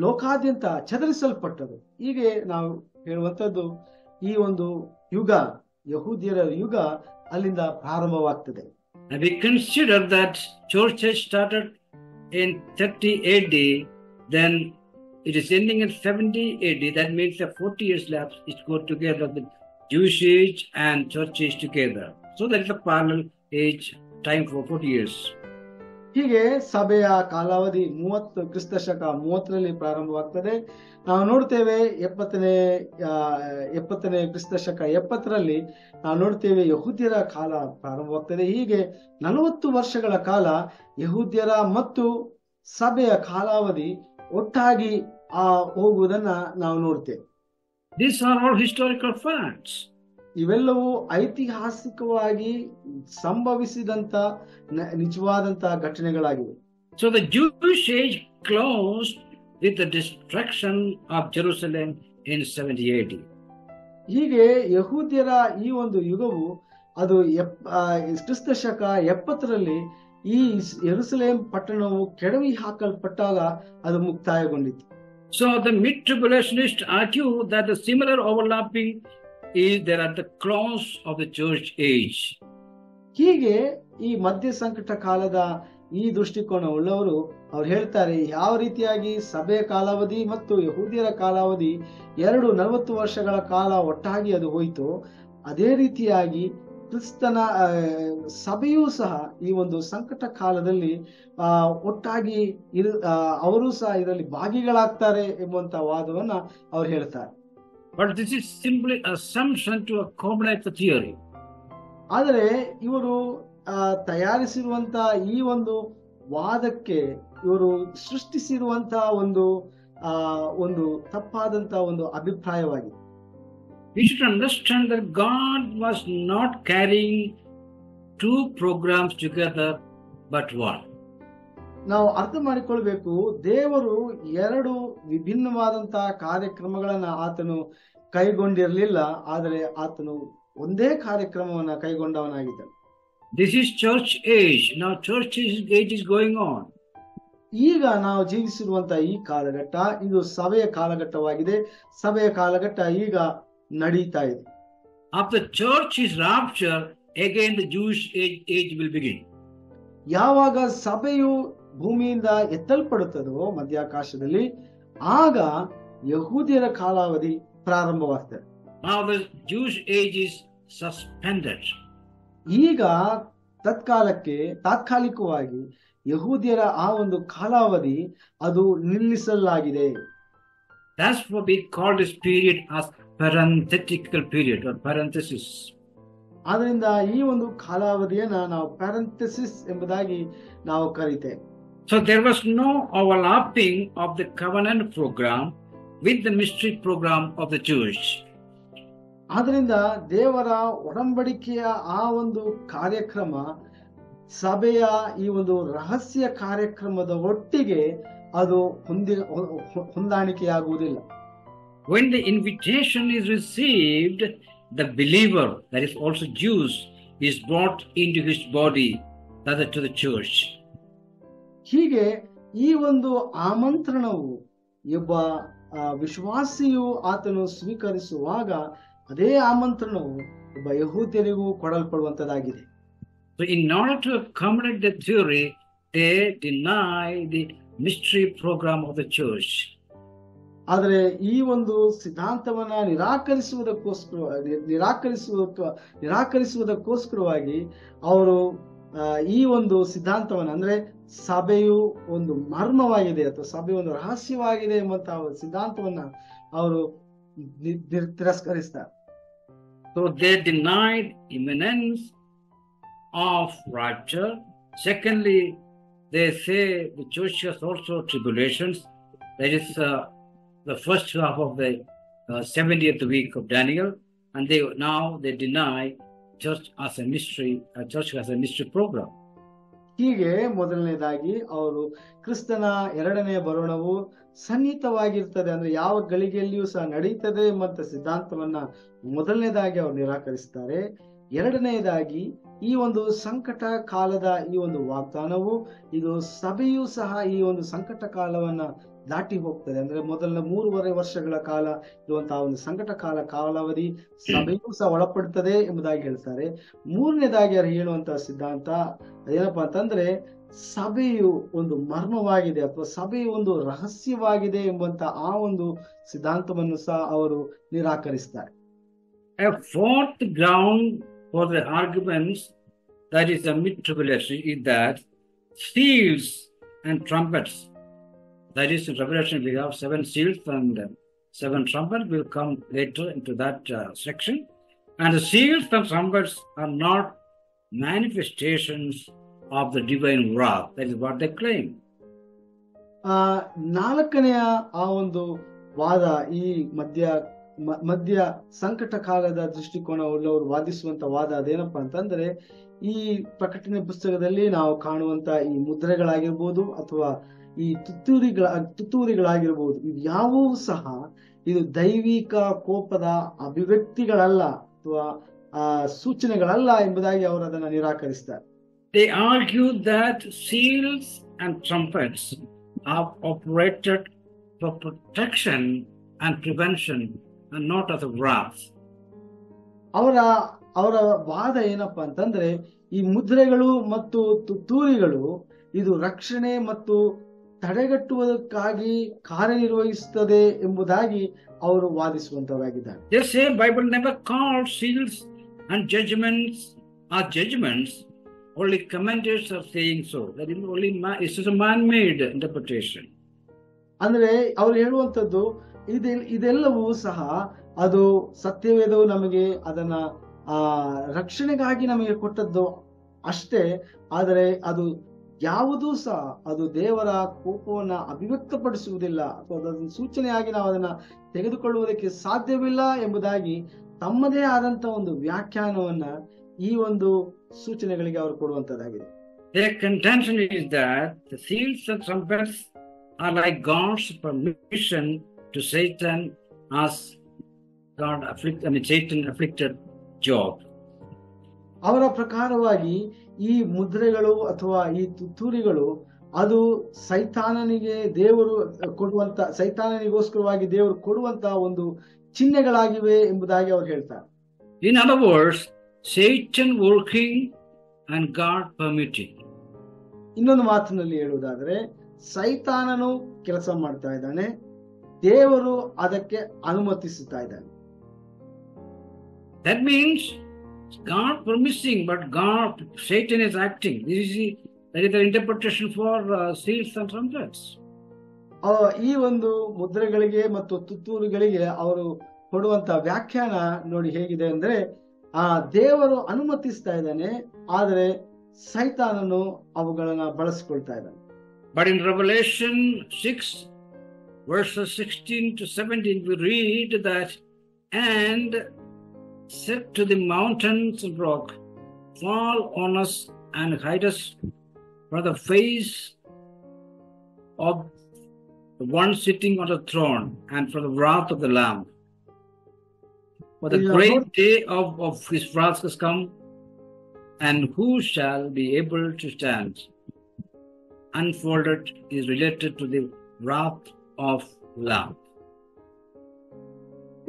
ಲೋಕಾದ್ಯಂತ ಚದರಿಸಲ್ಪಟ್ಟರು. ಹೀಗೆ ನಾವು ಹೇಳುವಂಥದ್ದು ಈ ಒಂದು ಯುಗ, ಯಹೂದ್ಯರ ಯುಗ ಅಲ್ಲಿಂದ ಪ್ರಾರಂಭವಾಗ್ತದೆ. And we consider that church started in 30 AD, then it is ending in 70 AD. That means that 40 years lapse. It goes together with Jewish age and church age together. So there is a parallel age time for 40 years. ಹೀಗೆ ಸಭೆಯ ಕಾಲಾವಧಿ 30 ಕ್ರಿಸ್ತ ಶಕ 30ರಲ್ಲಿ ಪ್ರಾರಂಭವಾಗ್ತದೆ. ನಾವು ನೋಡ್ತೇವೆ 70ನೇ ಕ್ರಿಸ್ತ ಶಕ 70ರಲ್ಲಿ ನಾವು ನೋಡ್ತೇವೆ ಯಹೂದ್ಯರ ಕಾಲ ಪ್ರಾರಂಭವಾಗ್ತದೆ. ಹೀಗೆ 40 ವರ್ಷಗಳ ಕಾಲ ಯಹೂದ್ಯರ ಮತ್ತು ಸಭೆಯ ಕಾಲಾವಧಿ ಒಟ್ಟಾಗಿ ಹೋಗುವುದನ್ನ ನಾವು ನೋಡ್ತೇವೆ. These are all historical facts. ಇವೆಲ್ಲವೂ ಐತಿಹಾಸಿಕವಾಗಿ ಸಂಭವಿಸಿದಂತ ನಿಜವಾದಂತ ಘಟನೆಗಳಾಗಿವೆ. So the Jewish age closed with the destruction of Jerusalem in 70 AD. ಹೀಗೆ ಯಹೂದ್ಯರ ಈ ಒಂದು ಯುಗವು ಅದು ಕ್ರಿಸ್ತ ಶಕ 70ರಲ್ಲಿ ಈ ಯೆರೂಸಲೇಮ್ ಪಟ್ಟಣವು ಕೆಡವಿ ಹಾಕಲ್ಪಟ್ಟಾಗ ಅದು ಮುಕ್ತಾಯಗೊಂಡಿತು. So the mid-tribulationists argue that the similar overlapping is there at the close of the Jewish age. ಹೀಗೆ ಈ ಮಧ್ಯ ಸಂಕಟ ಕಾಲದ ಈ ದೃಷ್ಟಿಕೋನ ಉಳ್ಳವರು ಅವ್ರು ಹೇಳ್ತಾರೆ, ಯಾವ ರೀತಿಯಾಗಿ ಸಭೆಯ ಕಾಲಾವಧಿ ಮತ್ತು ಯಹೂದ್ಯರ ಕಾಲಾವಧಿ 40 ವರ್ಷಗಳ ಕಾಲ ಒಟ್ಟಾಗಿ ಅದು ಹೋಯಿತು, ಅದೇ ರೀತಿಯಾಗಿ ಕ್ರಿಸ್ತನ ಸಭೆಯೂ ಸಹ ಈ ಒಂದು ಸಂಕಟ ಕಾಲದಲ್ಲಿ ಒಟ್ಟಾಗಿ ಅವರು ಸಹ ಇದರಲ್ಲಿ ಭಾಗಿಗಳಾಗ್ತಾರೆ ಎಂಬುವಂತ ವಾದವನ್ನ ಅವ್ರು ಹೇಳ್ತಾರೆ. But this is simply assumption to accommodate the theory. ಆದರೆ ಇವರು ತಯಾರಿಸಿರುವಂತ ಈ ಒಂದು ವಾದಕ್ಕೆ ಇವರು ಸೃಷ್ಟಿಸಿರುವಂತ ಒಂದು ತಪ್ಪಾದಂತ ಒಂದು ಅಭಿಪ್ರಾಯವಾಗಿದೆ. We should understand that God was not carrying two programs together but one. ನಾವು ಅರ್ಥ ಮಾಡಿಕೊಳ್ಬೇಕು, ದೇವರು 2 ವಿಭಿನ್ನವಾದಂತಹ ಕಾರ್ಯಕ್ರಮಗಳನ್ನ ಆತನು ಕೈಗೊಂಡಿರಲಿಲ್ಲ, ಆದರೆ ಆತನು ಒಂದೇ ಕಾರ್ಯಕ್ರಮವನ್ನ ಕೈಗೊಂಡವನಾಗಿದ್ದಾನೆ. This is church age. Now church age is going on. ಈಗ ನಾವು ಜೀವಿಸಿರುವಂತ ಈ ಕಾಲಘಟ್ಟ ಇದು ಸಭೆಯ ಕಾಲಘಟ್ಟವಾಗಿದೆ. ಸಭೆಯ ಕಾಲಘಟ್ಟ ಈಗ ನಡೀತಾ ಇದೆ. After church is rapture, again the Jewish age will begin. ಯಾವಾಗ ಸಭೆಯು ಭೂಮಿಯಿಂದ ಎತ್ತಲ್ಪಡುತ್ತದೋ ಮಧ್ಯಾಕಾಶದಲ್ಲಿ, ಆಗ ಯಹೂದ್ಯರ ಕಾಲಾವಧಿ ಪ್ರಾರಂಭವಾಗ್ತದೆ. Now the Jewish age is suspended. ಈಗ ತಾತ್ಕಾಲಿಕವಾಗಿ ಯಹೂದ್ಯರ ಆ ಒಂದು ಕಾಲಾವಧಿ ಅದು ನಿಲ್ಲಿಸಲಾಗಿದೆ. That's what we call this period as parenthetical period or parenthesis. ಆದ್ರಿಂದ ಈ ಒಂದು ಕಾಲಾವಧಿಯನ್ನ ನಾವು ಪ್ಯಾರಂಥೆಸಿಸ್ ಎಂಬುದಾಗಿ ನಾವು ಕರೀತೇವೆ. So there was no overlapping of the covenant program with the mystery program of the Jewish. ಆದ್ರಿಂದ ದೇವರ ಒಡಂಬಡಿಕೆಯ ಆ ಒಂದು ಕಾರ್ಯಕ್ರಮ ಸಭೆಯ ಈ ಒಂದು ರಹಸ್ಯ ಕಾರ್ಯಕ್ರಮದ ಒಟ್ಟಿಗೆ ಅದು ಹೊಂದಾಣಿಕೆಯಾಗುವುದಿಲ್ಲ. When the invitation is received, the believer, that is also Jews, is brought into his body, that is to the church. ಹೀಗೆ ಈ ಒಂದು ಆಮಂತ್ರಣವು ಒಬ್ಬ ವಿಶ್ವಾಸಿಯು ಆತನು ಸ್ವೀಕರಿಸುವಾಗ ಅದೇ ಆಮಂತ್ರಣವು ಒಬ್ಬ ಯಹೂದ್ಯರಿಗೂ ಕೊಡಲ್ಪಡುವಂತದ್ದಾಗಿದೆ. So in order to accommodate the theory, they deny the mystery program of the church. ಆದರೆ ಈ ಒಂದು ಸಿದ್ಧಾಂತವನ್ನ ನಿರಾಕರಿಸುವುದಕ್ಕೋಸ್ಕರವಾಗಿ ಅವರು ಈ ಒಂದು ಸಿದ್ಧಾಂತವನ್ನ, ಅಂದ್ರೆ ಸಭೆಯು ಒಂದು ಮರ್ಮವಾಗಿದೆ ಅಥವಾ ಸಭೆ ಒಂದು ರಹಸ್ಯವಾಗಿದೆ ಎಂಬಂತಹ ಸಿದ್ಧಾಂತವನ್ನ ಅವರು ತಿರಸ್ಕರಿಸ್ತಾರೆ. So they denied imminence of rapture. Secondly, they say the church has also tribulations. That is the first half of the 70th week of Daniel, and they deny church as a mystery. Church has a mystery program. ಹೀಗೆ ಮೊದಲನೇದಾಗಿ ಅವರು ಕ್ರಿಸ್ತನ 2ನೇ ಬರೋಣವು ಸನ್ನಿಹಿತವಾಗಿರ್ತದೆ, ಅಂದ್ರೆ ಯಾವ ಗಳಿಗೆಯಲ್ಲಿಯೂ ಸಹ ನಡೀತದೆ ಎಂಬಂತ ಸಿದ್ಧಾಂತವನ್ನ ಮೊದಲನೇದಾಗಿ ಅವರು ನಿರಾಕರಿಸ್ತಾರೆ. 2ನೇದಾಗಿ ಈ ಒಂದು ಸಂಕಟ ಕಾಲದ ಈ ಒಂದು ವಾಗ್ದಾನವು ಇದು ಸಭೆಯೂ ಸಹ ಈ ಒಂದು ಸಂಕಟ ಕಾಲವನ್ನ ದಾಟಿ ಹೋಗ್ತದೆ, ಅಂದ್ರೆ ಮೊದಲ 3.5 ವರ್ಷಗಳ ಕಾಲ ಇರುವಂತಹ ಒಂದು ಸಂಕಟ ಕಾಲಾವಧಿ ಸಭೆಯೂ ಸಹ ಒಳಪಡುತ್ತದೆ ಎಂಬುದಾಗಿ ಹೇಳ್ತಾರೆ. 3ನೇದಾಗಿ ಅವರು ಹೇಳುವಂತಹ ಸಿದ್ಧಾಂತ ಅದೇನಪ್ಪಾ ಅಂತಂದ್ರೆ ಸಭೆಯು ಒಂದು ಮರ್ಮವಾಗಿದೆ ಅಥವಾ ಸಭೆಯು ಒಂದು ರಹಸ್ಯವಾಗಿದೆ ಎಂಬಂತ ಆ ಒಂದು ಸಿದ್ಧಾಂತವನ್ನು ಸಹ ಅವರು ನಿರಾಕರಿಸ್ತಾರೆ. A fourth ground for the arguments that is the mid-tribulation is that seals and trumpets, that is in Revelation we have 7 seals and 7 trumpets, will come later into that section, and the seals and trumpets are not manifestations of the divine wrath. That is what they claim. ನಾಲ್ಕನೆಯ ಆ ಒಂದು ವಾದ, ಈ ಮಧ್ಯ ಸಂಕಟ ಕಾಲದ ದೃಷ್ಟಿಕೋನವುಳ್ಳವರು ವಾದಿಸುವಂತ ವಾದ ಅದೇನಪ್ಪಾ ಅಂತಂದ್ರೆ, ಈ ಪ್ರಕಟಣೆ ಪುಸ್ತಕದಲ್ಲಿ ನಾವು ಕಾಣುವಂತ ಈ ಮುದ್ರೆಗಳಾಗಿರ್ಬೋದು ಅಥವಾ ಈ ತುತ್ತೂರಿಗಳಾಗಿರ್ಬೋದು, ಇವ್ಯಾವೂ ಸಹ ಇದು ದೈವಿಕ ಕೋಪದ ಅಭಿವ್ಯಕ್ತಿಗಳಲ್ಲ ಅಥವಾ ಸೂಚನೆಗಳಲ್ಲ ಎಂಬುದಾಗಿ ಅವರು ಅದನ್ನು ನಿರಾಕರಿಸ್ತಾರೆ. They argue that seals and trumpets are operated for protection and prevention and not as a wrath. ಅವರ ವಾದ ಏನಪ್ಪಾ ಅಂತಂದ್ರೆ, ಈ ಮುದ್ರೆಗಳು ಮತ್ತು ತುತ್ತೂರಿಗಳು ಇದು ರಕ್ಷಣೆ ಮತ್ತು ತಡೆಗಟ್ಟುವುದಕ್ಕಾಗಿ ಕಾರ್ಯನಿರ್ವಹಿಸುತ್ತದೆ ಎಂಬುದಾಗಿ ಅವರು ವಾದಿಸುವಂತವಾಗಿದ್ದಾರೆ. They say Bible never called seals and judgments are judgments. Only commentators are saying so. That is only it's a man-made interpretation. ಅಂದ್ರೆ ಅವ್ರು ಹೇಳುವಂತದ್ದು ಇದೆಲ್ಲವೂ ಸಹ ಅದು ಸತ್ಯವೇದವು ನಮಗೆ ಅದನ್ನ ರಕ್ಷಣೆಗಾಗಿ ನಮಗೆ ಕೊಟ್ಟದ್ದು ಅಷ್ಟೇ. ಆದರೆ ಅದು ಯಾವುದೂ ಸಹ ಅದು ದೇವರ ಕೋಪವನ್ನ ಅಭಿವ್ಯಕ್ತಪಡಿಸುವುದಿಲ್ಲ ಅಥವಾ ಅದನ್ನ ಸೂಚನೆಯಾಗಿ ನಾವು ಅದನ್ನ ತೆಗೆದುಕೊಳ್ಳುವುದಕ್ಕೆ ಸಾಧ್ಯವಿಲ್ಲ ಎಂಬುದಾಗಿ ತಮ್ಮದೇ ಆದಂತ ಒಂದು ವ್ಯಾಖ್ಯಾನವನ್ನ ಈ ಒಂದು ಸೂಚನೆಗಳಿಗೆ ಅವರು ಕೊಡುವಂತದ್ದಾಗಿದೆ. Their contention is that the seals and trumpets are like God's permission to Satan as Satan afflicted Job. ಅವರ ಪ್ರಕಾರವಾಗಿ ಈ ಮುದ್ರೆಗಳು ಅಥವಾ ಈ ತುತ್ತೂರಿಗಳು ಅದು ಸೈತಾನನಿಗೋಸ್ಕರವಾಗಿ ದೇವರು ಕೊಡುವಂತ ಒಂದು ಚಿಹ್ನೆಗಳಾಗಿವೆ ಎಂಬುದಾಗಿ ಅವರು ಹೇಳ್ತಾರೆ. In other words, Satan working and God permitting. ಇನ್ನೊಂದು ಮಾತಿನಲ್ಲಿ ಹೇಳುವುದಾದರೆ, ಸೈತಾನನು ಕೆಲಸ ಮಾಡ್ತಾ ಇದ್ದಾನೆ, ದೇವರು ಅದಕ್ಕೆ ಅನುಮತಿಸುತ್ತಾ ಇದ್ದಾನೆ. That means God permitting, but Satan is acting. That is the interpretation for seals and trumpets. ಈ ಒಂದು ಮುದ್ರೆಗಳಿಗೆ ಮತ್ತು ತುತ್ತೂರುಗಳಿಗೆ ಅವರು ಕೊಡುವಂತ ವ್ಯಾಖ್ಯಾನ ನೋಡಿ ಹೇಗಿದೆ ಅಂದ್ರೆ, ದೇವರು ಅನುಮತಿಸ್ತಾ ಇದ್ದಾನೆ, ಆದರೆ ಸೈತಾನನು ಅವುಗಳನ್ನ ಬಳಸಿಕೊಳ್ತಾ ಇದ್ದಾನೆ. But in Revelation 6 verses 16 to 17 we read that, and said to the mountains and rock, fall on us and hide us from the face of the one sitting on the throne and from the wrath of the Lamb. For the great day of his wrath has come, and who shall be able to stand? Unfolded is related to the wrath of Lamb.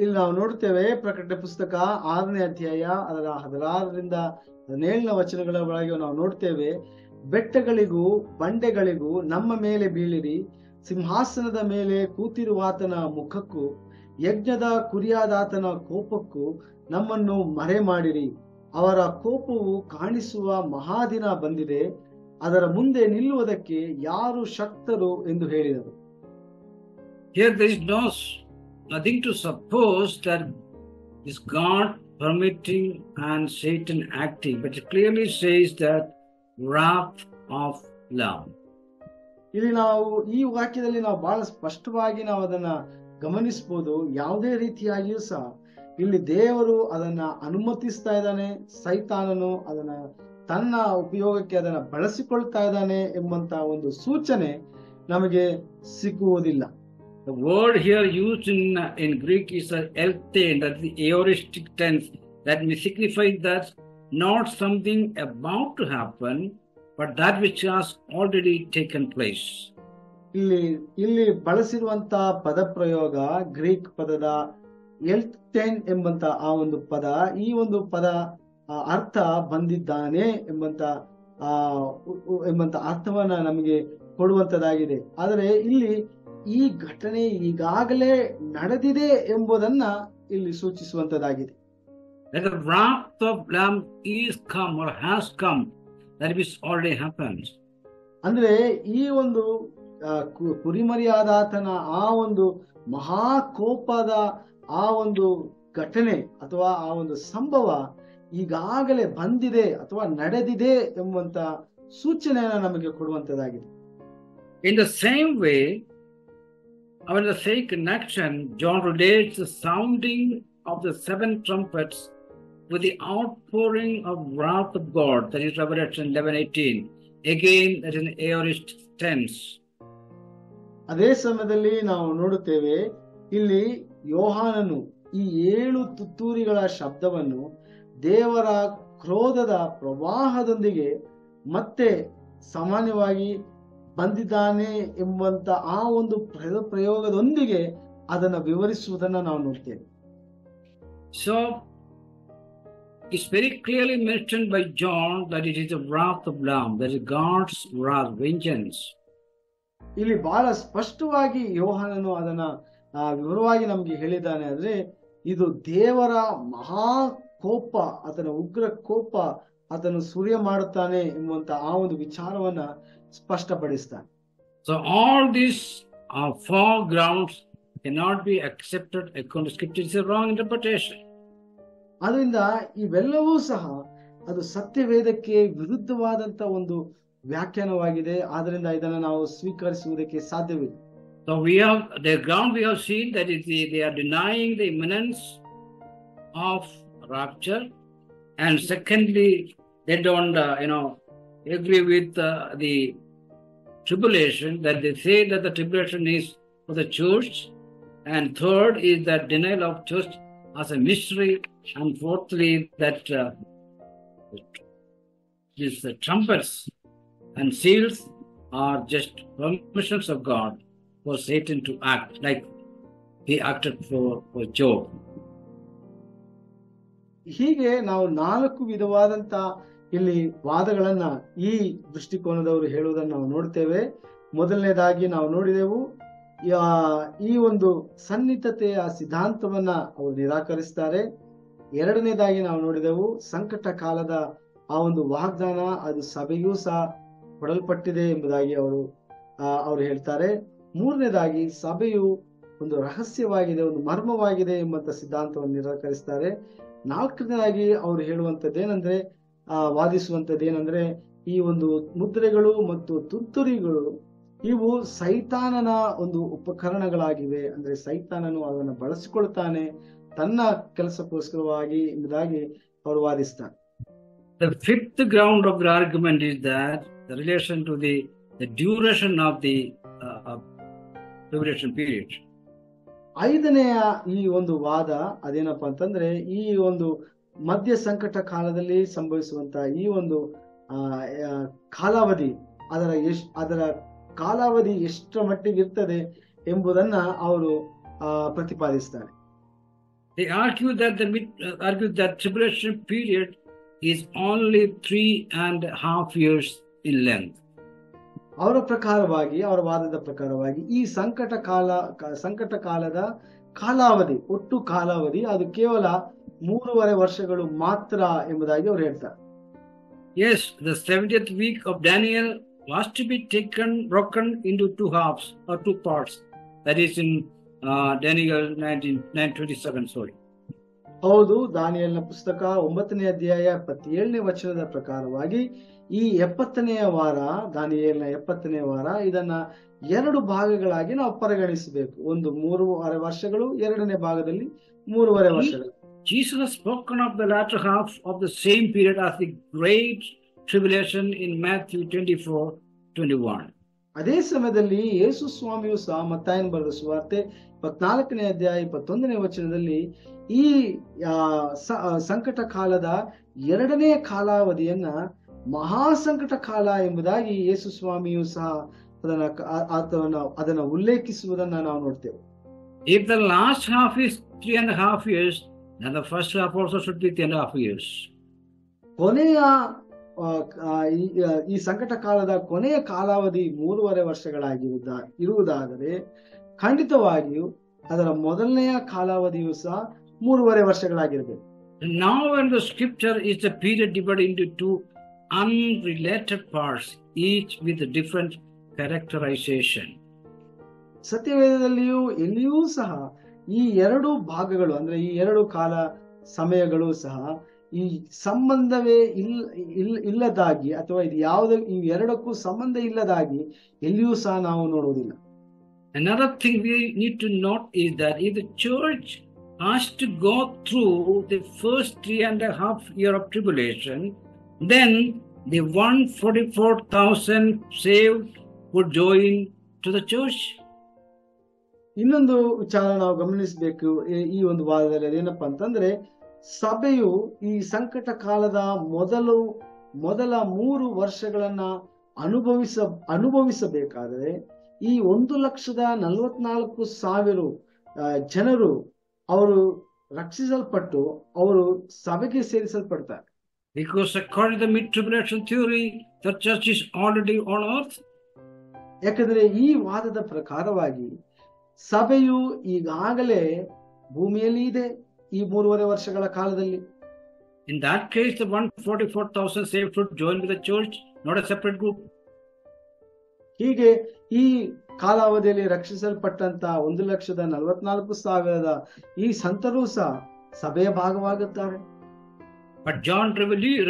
ಇಲ್ಲಿ ನಾವು ನೋಡ್ತೇವೆ, ಪ್ರಕಟಣೆ ಪುಸ್ತಕ 6ನೇ ಅಧ್ಯಾಯ ಅದರ 16ರಿಂದ 17ನೇ ವಚನಗಳ ಒಳಗೆ ನಾವು ನೋಡ್ತೇವೆ, ಬೆಟ್ಟಗಳಿಗೂ ಬಂಡೆಗಳಿಗೂ ನಮ್ಮ ಮೇಲೆ ಬೀಳಿರಿ, ಸಿಂಹಾಸನದ ಮೇಲೆ ಕೂತಿರುವಾತನ ಮುಖಕ್ಕೂ ಯಜ್ಞದ ಕುರಿಯಾದಾತನ ಕೋಪಕ್ಕೂ ನಮ್ಮನ್ನು ಮರೆ ಮಾಡಿರಿ. ಅವರ ಕೋಪವು ಕಾಣಿಸುವ ಮಹಾದಿನ ಬಂದಿದೆ, ಅದರ ಮುಂದೆ ನಿಲ್ಲುವುದಕ್ಕೆ ಯಾರು ಶಕ್ತರು ಎಂದು ಹೇಳಿದರು. Here there is nothing to suppose that is God permitting and Satan acting, but it clearly says that wrath of Lamb. ಇಲ್ಲಿ ನಾವು ಈ ವಾಕ್ಯದಲ್ಲಿ ನಾವು ಬಹಳ ಸ್ಪಷ್ಟವಾಗಿ ನಾವು ಅದನ್ನ ಗಮನಿಸಬಹುದು. ಯಾವುದೇ ರೀತಿಯಾಗಿಯೂ ಸಹ ಇಲ್ಲಿ ದೇವರು ಅದನ್ನ ಅನುಮತಿಸ್ತಾ ಇದ್ದಾನೆ, ಸೈತಾನನು ಅದನ್ನ ತನ್ನ ಉಪಯೋಗಕ್ಕೆ ಅದನ್ನ ಬಳಸಿಕೊಳ್ತಾ ಇದ್ದಾನೆ ಎಂಬಂತ ಒಂದು ಸೂಚನೆ ನಮಗೆ ಸಿಗುವುದಿಲ್ಲ. The word here used in Greek is elthein, that's the aoristic tense, that may signify that not something about to happen, but that which has already taken place. ಇಲ್ಲಿ ಬಳಸಿರುವಂತ ಪದ ಪ್ರಯೋಗ ಗ್ರೀಕ್ ಪದದ ಎಲ್ಥೇನ್ ಎಂಬಂತ ಆ ಒಂದು ಪದ, ಈ ಒಂದು ಪದ ಅರ್ಥ ಬಂದಿದ್ದಾನೆ ಎಂಬಂತ ಎಂಬಂತ ಅರ್ಥವನ್ನ ನಮಗೆ ಕೊಡುವಂತದ್ದಾಗಿದೆ. ಆದರೆ ಇಲ್ಲಿ ಈ ಘಟನೆ ಈಗಾಗಲೇ ನಡೆದಿದೆ ಎಂಬುದನ್ನ ಇಲ್ಲಿ ಸೂಚಿಸುವಂತದ್ದಾಗಿದೆ. That the wrath of Lamb is come or has come, that is already happened. ಅಂದ್ರೆ ಈ ಒಂದು ಕುರಿಮರಿಯಾದಾತನ ಆ ಒಂದು ಮಹಾಕೋಪದ ಆ ಒಂದು ಘಟನೆ ಅಥವಾ ಆ ಒಂದು ಸಂಭವ ಈಗಾಗಲೇ ಬಂದಿದೆ ಅಥವಾ ನಡೆದಿದೆ ಎಂಬಂತ ಸೂಚನೆಯನ್ನ ನಮಗೆ ಕೊಡುವಂತದ್ದಾಗಿದೆ. In the same way, in the same connection, John relates the sounding of the 7 trumpets with the outpouring of wrath of God, that is Revelation 11:18. Again, that is an aorist tense. ಅದೇ ಸಮಯದಲ್ಲಿ ನಾವು ನೋಡುತ್ತೇವೆ, ಇಲ್ಲಿ ಯೋಹಾನನು ಈ 7 ತುತ್ತೂರಿಗಳ ಶಬ್ದವನ್ನು ದೇವರ ಕ್ರೋಧದ ಪ್ರವಾಹದೊಂದಿಗೆ ಮತ್ತೆ ಸಾಮಾನ್ಯವಾಗಿ ಬಂದಿದ್ದಾನೆ ಎಂಬಂತ ಆ ಒಂದು ಪ್ರಯೋಗದೊಂದಿಗೆ ಅದನ್ನು ವಿವರಿಸುವುದನ್ನು ನಾವು ನೋಡ್ತೇವೆ. So it's very clearly mentioned by John that it is the wrath of Lamb, that is God's wrath, vengeance. ಇಲ್ಲಿ ಬಹಳ ಸ್ಪಷ್ಟವಾಗಿ ಯೋಹಾನನು ಅದನ್ನ ವಿವರವಾಗಿ ನಮ್ಗೆ ಹೇಳಿದ್ದಾನೆ. ಅಂದ್ರೆ ಇದು ದೇವರ ಮಹಾ ಕೋಪ, ಅದನ್ನ ಉಗ್ರ ಕೋಪ ಅದನ್ನು ಸುರಿಯ ಮಾಡುತ್ತಾನೆ ಎಂಬಂತ ಆ ಒಂದು ವಿಚಾರವನ್ನ ಸ್ಪಷ್ಟಪಡಿಸ್ತಾನೆ. So all these are 4 grounds cannot be accepted according to scripture. It's a wrong interpretation. ಅದರಿಂದ ಇವೆಲ್ಲವೂ ಸಹ ಅದು ಸತ್ಯವೇದಕ್ಕೆ ವಿರುದ್ಧವಾದಂತ ಒಂದು ವ್ಯಾಖ್ಯಾನವಾಗಿದೆ. ಆದ್ರಿಂದ ಇದನ್ನು ನಾವು ಸ್ವೀಕರಿಸುವುದಕ್ಕೆ ಸಾಧ್ಯವಿಲ್ಲ. So we have the ground we have seen that is they are denying the imminence of rapture, and secondly they don't agree with the tribulation, that they say that the tribulation is for the church, and third is that denial of church as a mystery, and fourthly that these trumpets and seals are just permissions of God for Satan to act like he acted for Job. ಹೀಗೆ ನಾವು 4 ವಿಧವಾದಂತ ಇಲ್ಲಿ ವಾದಗಳನ್ನ ಈ ದೃಷ್ಟಿಕೋನದವರು ಹೇಳುವುದನ್ನು ನಾವು ನೋಡ್ತೇವೆ. ಮೊದಲನೇದಾಗಿ ನಾವು ನೋಡಿದೆವು, ಈ ಒಂದು ಸನ್ನಿಹಿತತೆಯ ಸಿದ್ಧಾಂತವನ್ನ ಅವರು ನಿರಾಕರಿಸ್ತಾರೆ. ಎರಡನೇದಾಗಿ ನಾವು ನೋಡಿದೆವು, ಸಂಕಟ ಕಾಲದ ಆ ಒಂದು ವಾಗ್ದಾನ ಅದು ಸಭೆಯೂ ಸಹ ಕೊಡಲ್ಪಟ್ಟಿದೆ ಎಂಬುದಾಗಿ ಅವರು ಹೇಳ್ತಾರೆ. ಮೂರನೇದಾಗಿ ಸಭೆಯು ಒಂದು ರಹಸ್ಯವಾಗಿದೆ, ಒಂದು ಮರ್ಮವಾಗಿದೆ ಎಂಬಂತ ಸಿದ್ಧಾಂತವನ್ನು ನಿರಾಕರಿಸ್ತಾರೆ. ನಾಲ್ಕನೇದಾಗಿ ಅವರು ಹೇಳುವಂತದ್ದೇನೆಂದ್ರೆ, ವಾದಿಸುವಂತದ್ದೇನೆಂದ್ರೆ, ಈ ಒಂದು ಮುದ್ರೆಗಳು ಮತ್ತು ತುತ್ತೂರಿಗಳು ಇವು ಸೈತಾನನ ಒಂದು ಉಪಕರಣಗಳಾಗಿವೆ. ಅಂದ್ರೆ ಸೈತಾನನು ಅದನ್ನು ಬಳಸಿಕೊಳ್ತಾನೆ ತನ್ನ ಕೆಲಸಕ್ಕೋಸ್ಕರವಾಗಿ ಎಂಬುದಾಗಿ ಅವರು ವಾದಿಸ್ತಾರೆ. The 5th ground of the argument is that the relation to the duration of the tribulation period. 5ನೆಯ ಈ ಒಂದು ವಾದ ಅದೇನಪ್ಪ ಅಂತಂದ್ರೆ, ಈ ಒಂದು ಮಧ್ಯ ಸಂಕಟ ಕಾಲದಲ್ಲಿ ಸಂಭವಿಸುವಂತ ಈ ಒಂದು ಕಾಲಾವಧಿ, ಅದರ ಕಾಲಾವಧಿ ಎಷ್ಟರ ಮಟ್ಟಿಗೆ ಇರ್ತದೆ ಎಂಬುದನ್ನ ಅವರು ಪ್ರತಿಪಾದಿಸ್ತಾರೆ. They argue that tribulation period is only 3.5 years in length. ಅವರ ಪ್ರಕಾರವಾಗಿ, ಅವರ ವಾದದ ಪ್ರಕಾರವಾಗಿ ಈ ಸಂಕಟ ಕಾಲದ ಕಾಲಾವಧಿ, ಒಟ್ಟು ಕಾಲಾವಧಿ ಅದು ಕೇವಲ 3.5 ವರ್ಷಗಳು ಮಾತ್ರ ಎಂಬುದಾಗಿ ಅವರು ಹೇಳ್ತಾರೆ. Yes, the 70th week of Daniel was to be broken into 2 halves or 2 parts. That is in Daniel 9:27. ಹೌದು, ದಾನಿಯೇಲನ ಪುಸ್ತಕ 9ನೇ ಅಧ್ಯಾಯ 27ನೇ ವಚನದ ಪ್ರಕಾರವಾಗಿ ಈ 70ನೇ ವಾರ, ದಾನಿಯೇಲನ 70ನೇ ವಾರ, ಇದನ್ನ 2 ಭಾಗಗಳಾಗಿ ನಾವು ಪರಿಗಣಿಸಬೇಕು. ಒಂದು 3.5 ವರ್ಷಗಳು, ಎರಡನೇ ಭಾಗದಲ್ಲಿ 3.5 ವರ್ಷಗಳು. Jesus has spoken of the latter half of the same period as the great tribulation in Matthew 24:21. ಅದೇ ಸಮಯದಲ್ಲಿ ಯೇಸು ಸ್ವಾಮಿಯು ಸಹ ಮತ್ತಾಯನ ಬರೆದ ಸುವಾರ್ತೆ 14ನೇ ಅಧ್ಯಾಯ 21ನೇ ವಚನದಲ್ಲಿ ಈ ಸಂಕಟ ಕಾಲದ 2ನೇ ಕಾಲಾವಧಿಯನ್ನ ಮಹಾಸಂಕಟ ಕಾಲ ಎಂಬುದಾಗಿ ಯೇಸು ಸ್ವಾಮಿಯು ಸಹ ಅದನ್ನ ಉಲ್ಲೇಖಿಸುವುದನ್ನ ನಾವು ನೋಡ್ತೇವೆ. If the last half is 3.5 years, then the first half also should be 3.5 years. ಕೊನೆಯ ಈ ಸಂಕಟ ಕಾಲದ ಕೊನೆಯ ಕಾಲಾವಧಿ 3.5 ಇರುವುದಾದರೆ ಖಂಡಿತವಾಗಿಯೂ ಅದರ ಮೊದಲನೆಯ ಕಾಲಾವಧಿಯು ಸಹ 3.5 ವರ್ಷಗಳಾಗಿರಬೇಕು. Now when the scripture is a period divided into two unrelated parts, each with a different characterization. ಸತ್ಯವೇದದಲ್ಲಿಯೂ ಎಲ್ಲಿಯೂ ಸಹ ಈ ಎರಡು ಭಾಗಗಳು ಅಂದ್ರೆ ಈ ಎರಡು ಕಾಲ ಸಮಯಗಳು ಸಹ ಈ ಸಂಬಂಧವೇ ಇಲ್ಲದಾಗಿ ಅಥವಾ ಇದು ಈ ಎರಡಕ್ಕೂ ಸಂಬಂಧ ಇಲ್ಲದಾಗಿ ಎಲ್ಲಿಯೂ ಸಹ ನಾವು ನೋಡುವುದಿಲ್ಲ. Another thing we need to note is that if the church has to go through the first 3.5 years of tribulation, then the 144,000 saved would join to the church. ಇನ್ನೊಂದು ವಿಚಾರ ನಾವು ಗಮನಿಸಬೇಕು ಈ ಒಂದು ವಾದದಲ್ಲಿ, ಅದೇನಪ್ಪಾ ಅಂತಂದ್ರೆ ಸಭೆಯು ಈ ಸಂಕಟ ಕಾಲದ ಮೊದಲ 3 ವರ್ಷಗಳನ್ನ ಅನುಭವಿಸಬೇಕಾದರೆ ಈ 1,44,000 ಜನರು ಅವರು ರಕ್ಷಿಸಲ್ಪಟ್ಟು ಅವರು ಸಭೆಗೆ ಸೇರಿಸಲ್ಪಡ್ತಾರೆ. Because according to the mid-tribulation theory, the church is already on earth. ಯಾಕಂದ್ರೆ ಈ ವಾದದ ಪ್ರಕಾರವಾಗಿ ಸಭೆಯು ಈಗಾಗಲೇ ಭೂಮಿಯಲ್ಲಿ ಇದೆ ಈ 3.5 ವರ್ಷಗಳ ಕಾಲದಲ್ಲಿ. In that case, the 144,000 saved should join with the church, not a separate group. ಹೀಗೆ ಈ ಕಾಲಾವಧಿಯಲ್ಲಿ ರಕ್ಷಿಸಲ್ಪಟ್ಟಂತ 1,44,000 ಈ ಸಂತರು ಸಹ ಸಭೆಯ ಭಾಗವಾಗುತ್ತಾರೆ. But John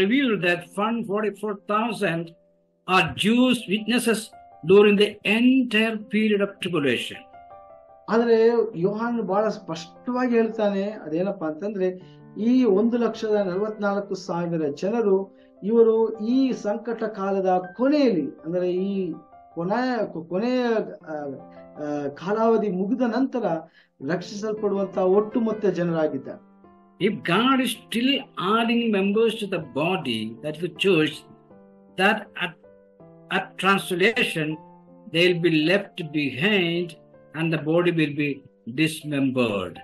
revealed that 144,000 are Jews witnesses during the entire period of tribulation. ಆದ್ರೆ ಯೋಹಾನ್ ಬಹಳ ಸ್ಪಷ್ಟವಾಗಿ ಹೇಳ್ತಾನೆ, ಅದೇನಪ್ಪಾ ಅಂತಂದ್ರೆ ಈ 1,44,000 ಜನರು ಇವರು ಈ ಸಂಕಟ ಕಾಲದ ಕೊನೆಯಲ್ಲಿ ಅಂದ್ರೆ ಈ ಕೊನೆಯ ಕಾಲಾವಧಿ ಮುಗಿದ ನಂತರ ರಕ್ಷಿಸಲ್ಪಡುವಂತಹ ಒಟ್ಟು ಮೊತ್ತ ಜನರಾಗಿದ್ದಾರೆ. If God is still adding members to the body, that is the church, that at translation they will be left behind and the body will be dismembered.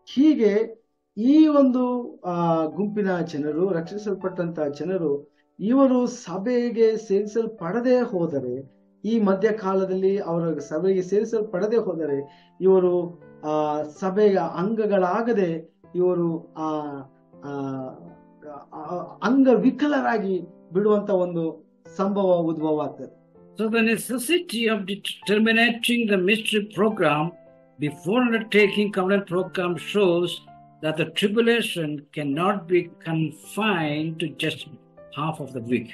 ಹೀಗೆ ಈ ಒಂದು ಗುಂಪಿನ ಜನರು, ರಕ್ಷಿಸಲ್ಪಟ್ಟಂತಹ ಜನರು, ಇವರು ಸಭೆಗೆ ಸೇರಿಸಲ್ಪಡದೆ ಹೋದರೆ, ಈ ಮಧ್ಯಕಾಲದಲ್ಲಿ ಅವರ ಸಭೆಗೆ ಸೇರಿಸಲ್ಪಡದೆ ಹೋದರೆ ಇವರು ಸಭೆಯ ಅಂಗಗಳಾಗದೆ ಇವರು ಅಂಗವಿಕಲರಾಗಿ ಬಿಡುವಂತ ಒಂದು ಸಂಭವ ಉದ್ಭವ ಆಗ್ತದೆ. So the necessity of terminating the mystery program before undertaking covenant program shows that the tribulation cannot be confined to just half of the week.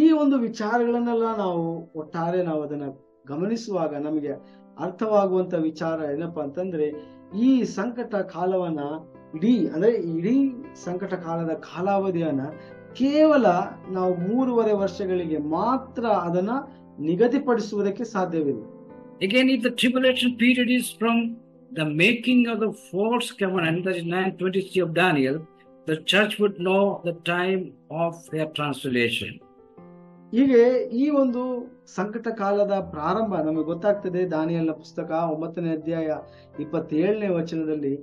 ಈ ಒಂದು ವಿಚಾರಗಳನ್ನೆಲ್ಲ ನಾವು ಒಟ್ಟಾರೆ ನಾವು ಅದನ್ನ ಗಮನಿಸುವಾಗ ನಮಗೆ ಅರ್ಥವಾಗುವಂತ ವಿಚಾರ ಏನಪ್ಪಾ ಅಂತಂದ್ರೆ ಈ ಸಂಕಟ ಕಾಲವನ್ನ ಇಡೀ ಸಂಕಟ ಕಾಲದ ಕಾಲಾವಧಿಯನ್ನ ಕೇವಲ ನಾವು 3.5 ವರ್ಷಗಳಿಗೆ ಮಾತ್ರ ಅದನ್ನ ನಿಗದಿಪಡಿಸುವುದಕ್ಕೆ ಸಾಧ್ಯವಿಲ್ಲ. Again, if the tribulation period is from the making of the false covenant, that is 9:23 of Daniel, the church would know the time of their translation. ಹೀಗೆ ಈ ಒಂದು ಸಂಕಟ ಕಾಲದ ಪ್ರಾರಂಭ ನಮಗೆ ಗೊತ್ತಾಗ್ತದೆ. ದಾನಿಯೇಲನ ಪುಸ್ತಕ 9ನೇ ಅಧ್ಯಾಯ 27ನೇ ವಚನದಲ್ಲಿ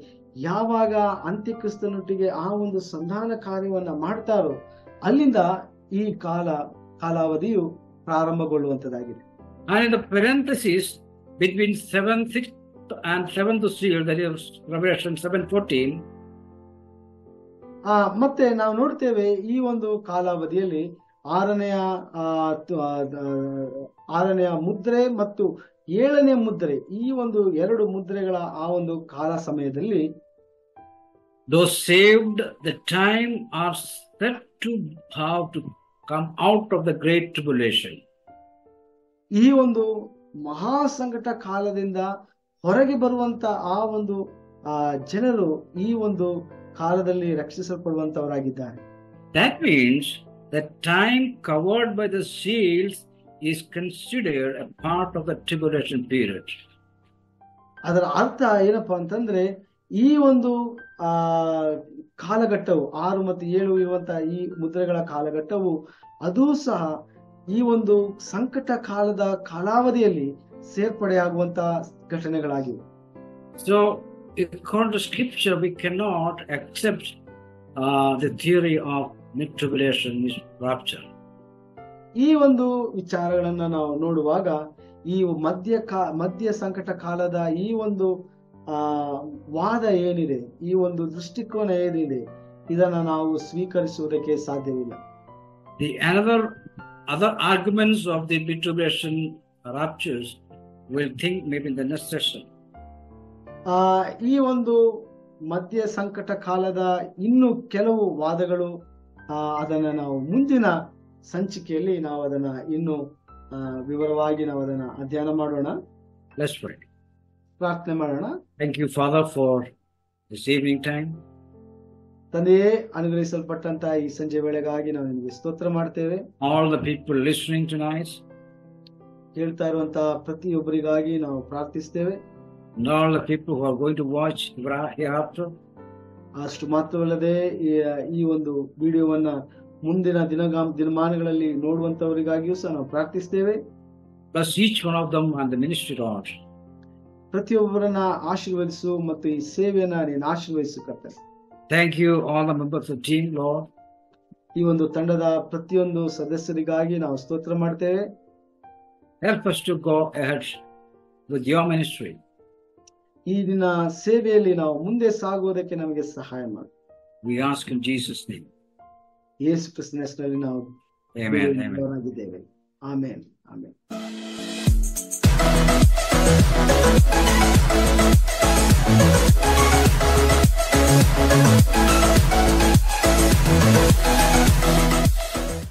ಯಾವಾಗ ಅಂತ್ಯಕ್ರಿಸ್ತನೊಟ್ಟಿಗೆ ಆ ಒಂದು ಸಂಧಾನ ಕಾರ್ಯವನ್ನ ಮಾಡ್ತಾರೋ ಅಲ್ಲಿಂದ ಈ ಕಾಲಾವಧಿಯು ಪ್ರಾರಂಭಗೊಳ್ಳುವಂತದ್ದಾಗಿದೆ. And in the parenthesis between 7:6 and 7th seal, that is Revelation 7:14, ಮತ್ತೆ ನಾವು ನೋಡ್ತೇವೆ ಈ ಒಂದು ಕಾಲಾವಧಿಯಲ್ಲಿ ಆರನೆಯ ಮುದ್ರೆ ಮತ್ತು 7ನೇ ಮುದ್ರೆ, ಈ ಒಂದು 2 ಮುದ್ರೆಗಳ ಆ ಒಂದು ಕಾಲ ಸಮಯದಲ್ಲಿ those saved the time are set to have to come out of the great tribulation. ಈ ಒಂದು ಮಹಾ ಸಂಕಟ ಕಾಲದಿಂದ ಹೊರಗೆ ಬರುವಂತ ಆ ಒಂದು ಜನರು ಈ ಒಂದು ಕಾಲದಲ್ಲಿ ರಕ್ಷಿಸಲ್ಪಡುವಂತವರಾಗಿದ್ದಾರೆ. That means the time covered by the seals is considered a part of the tribulation period. ಅದರ ಅರ್ಥ ಏನಪ್ಪಾ ಅಂತಂದ್ರೆ ಈ ಒಂದು ಕಾಲಘಟ್ಟವು 6 ಮತ್ತು 7 ಇರುವಂತಹ ಈ ಮುದ್ರೆಗಳ ಕಾಲಘಟ್ಟವು ಅದು ಸಹ ಈ ಒಂದು ಸಂಕಟ ಕಾಲದ ಕಾಲಾವಧಿಯಲ್ಲಿ ಸೇರ್ಪಡೆಯಾಗುವಂತಹ ಘಟನೆಗಳಾಗಿವೆ. So according to scripture we cannot accept the theory of mid-tribulation is rapture. ಈ ಒಂದು ವಿಚಾರಗಳನ್ನ ನಾವು ನೋಡುವಾಗ ಈ ಮಧ್ಯ ಸಂಕಟ ಕಾಲದ ಈ ಒಂದು ವಾದ ಏನಿದೆ, ಈ ಒಂದು ದೃಷ್ಟಿಕೋನ ಏನಿದೆ, ಇದನ್ನ ನಾವು ಸ್ವೀಕರಿಸುವುದಕ್ಕೆ ಸಾಧ್ಯವಿಲ್ಲ. The other arguments of the mid-tribulation raptures we'll think maybe in the next session. ಈ ಒಂದು ಮಧ್ಯ ಸಂಕಟ ಕಾಲದ ಇನ್ನು ಕೆಲವು ವಾದಗಳು, ಅದನ್ನ ನಾವು ಮುಂದಿನ ಸಂಚಿಕೆಯಲ್ಲಿ ನಾವು ಅದನ್ನ ಇನ್ನು ವಿವರವಾಗಿ ನಾವು ಅದನ್ನ ಅಧ್ಯಯನ ಮಾಡೋಣ. Let's pray. ಪ್ರಾರ್ಥನೆ ಮಾಡೋಣ. Thank you, Father, for this evening time. ತಂದೆಯೇ, ಅನುಗ್ರಹಿಸಲ್ಪಟ್ಟಂತ ಈ ಸಂಜೆ ವೇಳೆಗಾಗಿ ನಾವು ನಿಮಗೆ ಸ್ತೋತ್ರ ಮಾಡ್ತೇವೆ. All the people listening tonight, ಕೇಳ್ತಾ ಇರುವಂತ ಪ್ರತಿಯೊಬ್ಬರಿಗಾಗಿ ನಾವು ಪ್ರಾರ್ಥಿಸ್ತೇವೆ. and all the people who are going to watch hereafter. ಅಷ್ಟು ಮಾತ್ರವಲ್ಲದೆ ಈ ಒಂದು ವಿಡಿಯೋವನ್ನ ಮುಂದಿನ ದಿನಮಾನಗಳಲ್ಲಿ ನೋಡುವಂತವರಿಗಾಗಿಯೂ ಸಹ ನಾವು ಪ್ರಾರ್ಥಿಸ್ತೇವೆ. Bless each one of them and the ministry, Lord. ಪ್ರತಿಯೊಬ್ಬರನ್ನ ಆಶೀರ್ವದಿಸು ಮತ್ತು ಈ ಸೇವೆಯನ್ನ ನೀನು ಆಶೀರ್ವದಿಸು ಕರ್ತನೆ. Thank you, all the members of the team, Lord. ಈ ಒಂದು ತಂಡದ ಪ್ರತಿಯೊಂದು ಸದಸ್ಯರಿಗಾಗಿ ನಾವು ಸ್ತೋತ್ರ ಮಾಡ್ತೇವೆ. Help us to go ahead with your ministry. ಈ ದಿನ ಸೇವೆಯಲ್ಲಿ ನಾವು ಮುಂದೆ ಸಾಗುವುದಕ್ಕೆ ನಮಗೆ ಸಹಾಯ ಮಾಡಿ. We ask in Jesus' name. ಯೇಸು ಕ್ರಿಸ್ತನ ಹೆಸರಿನಲ್ಲಿ ನಾವು Amen. ಆಮೆನ್. ಆಮೆನ್.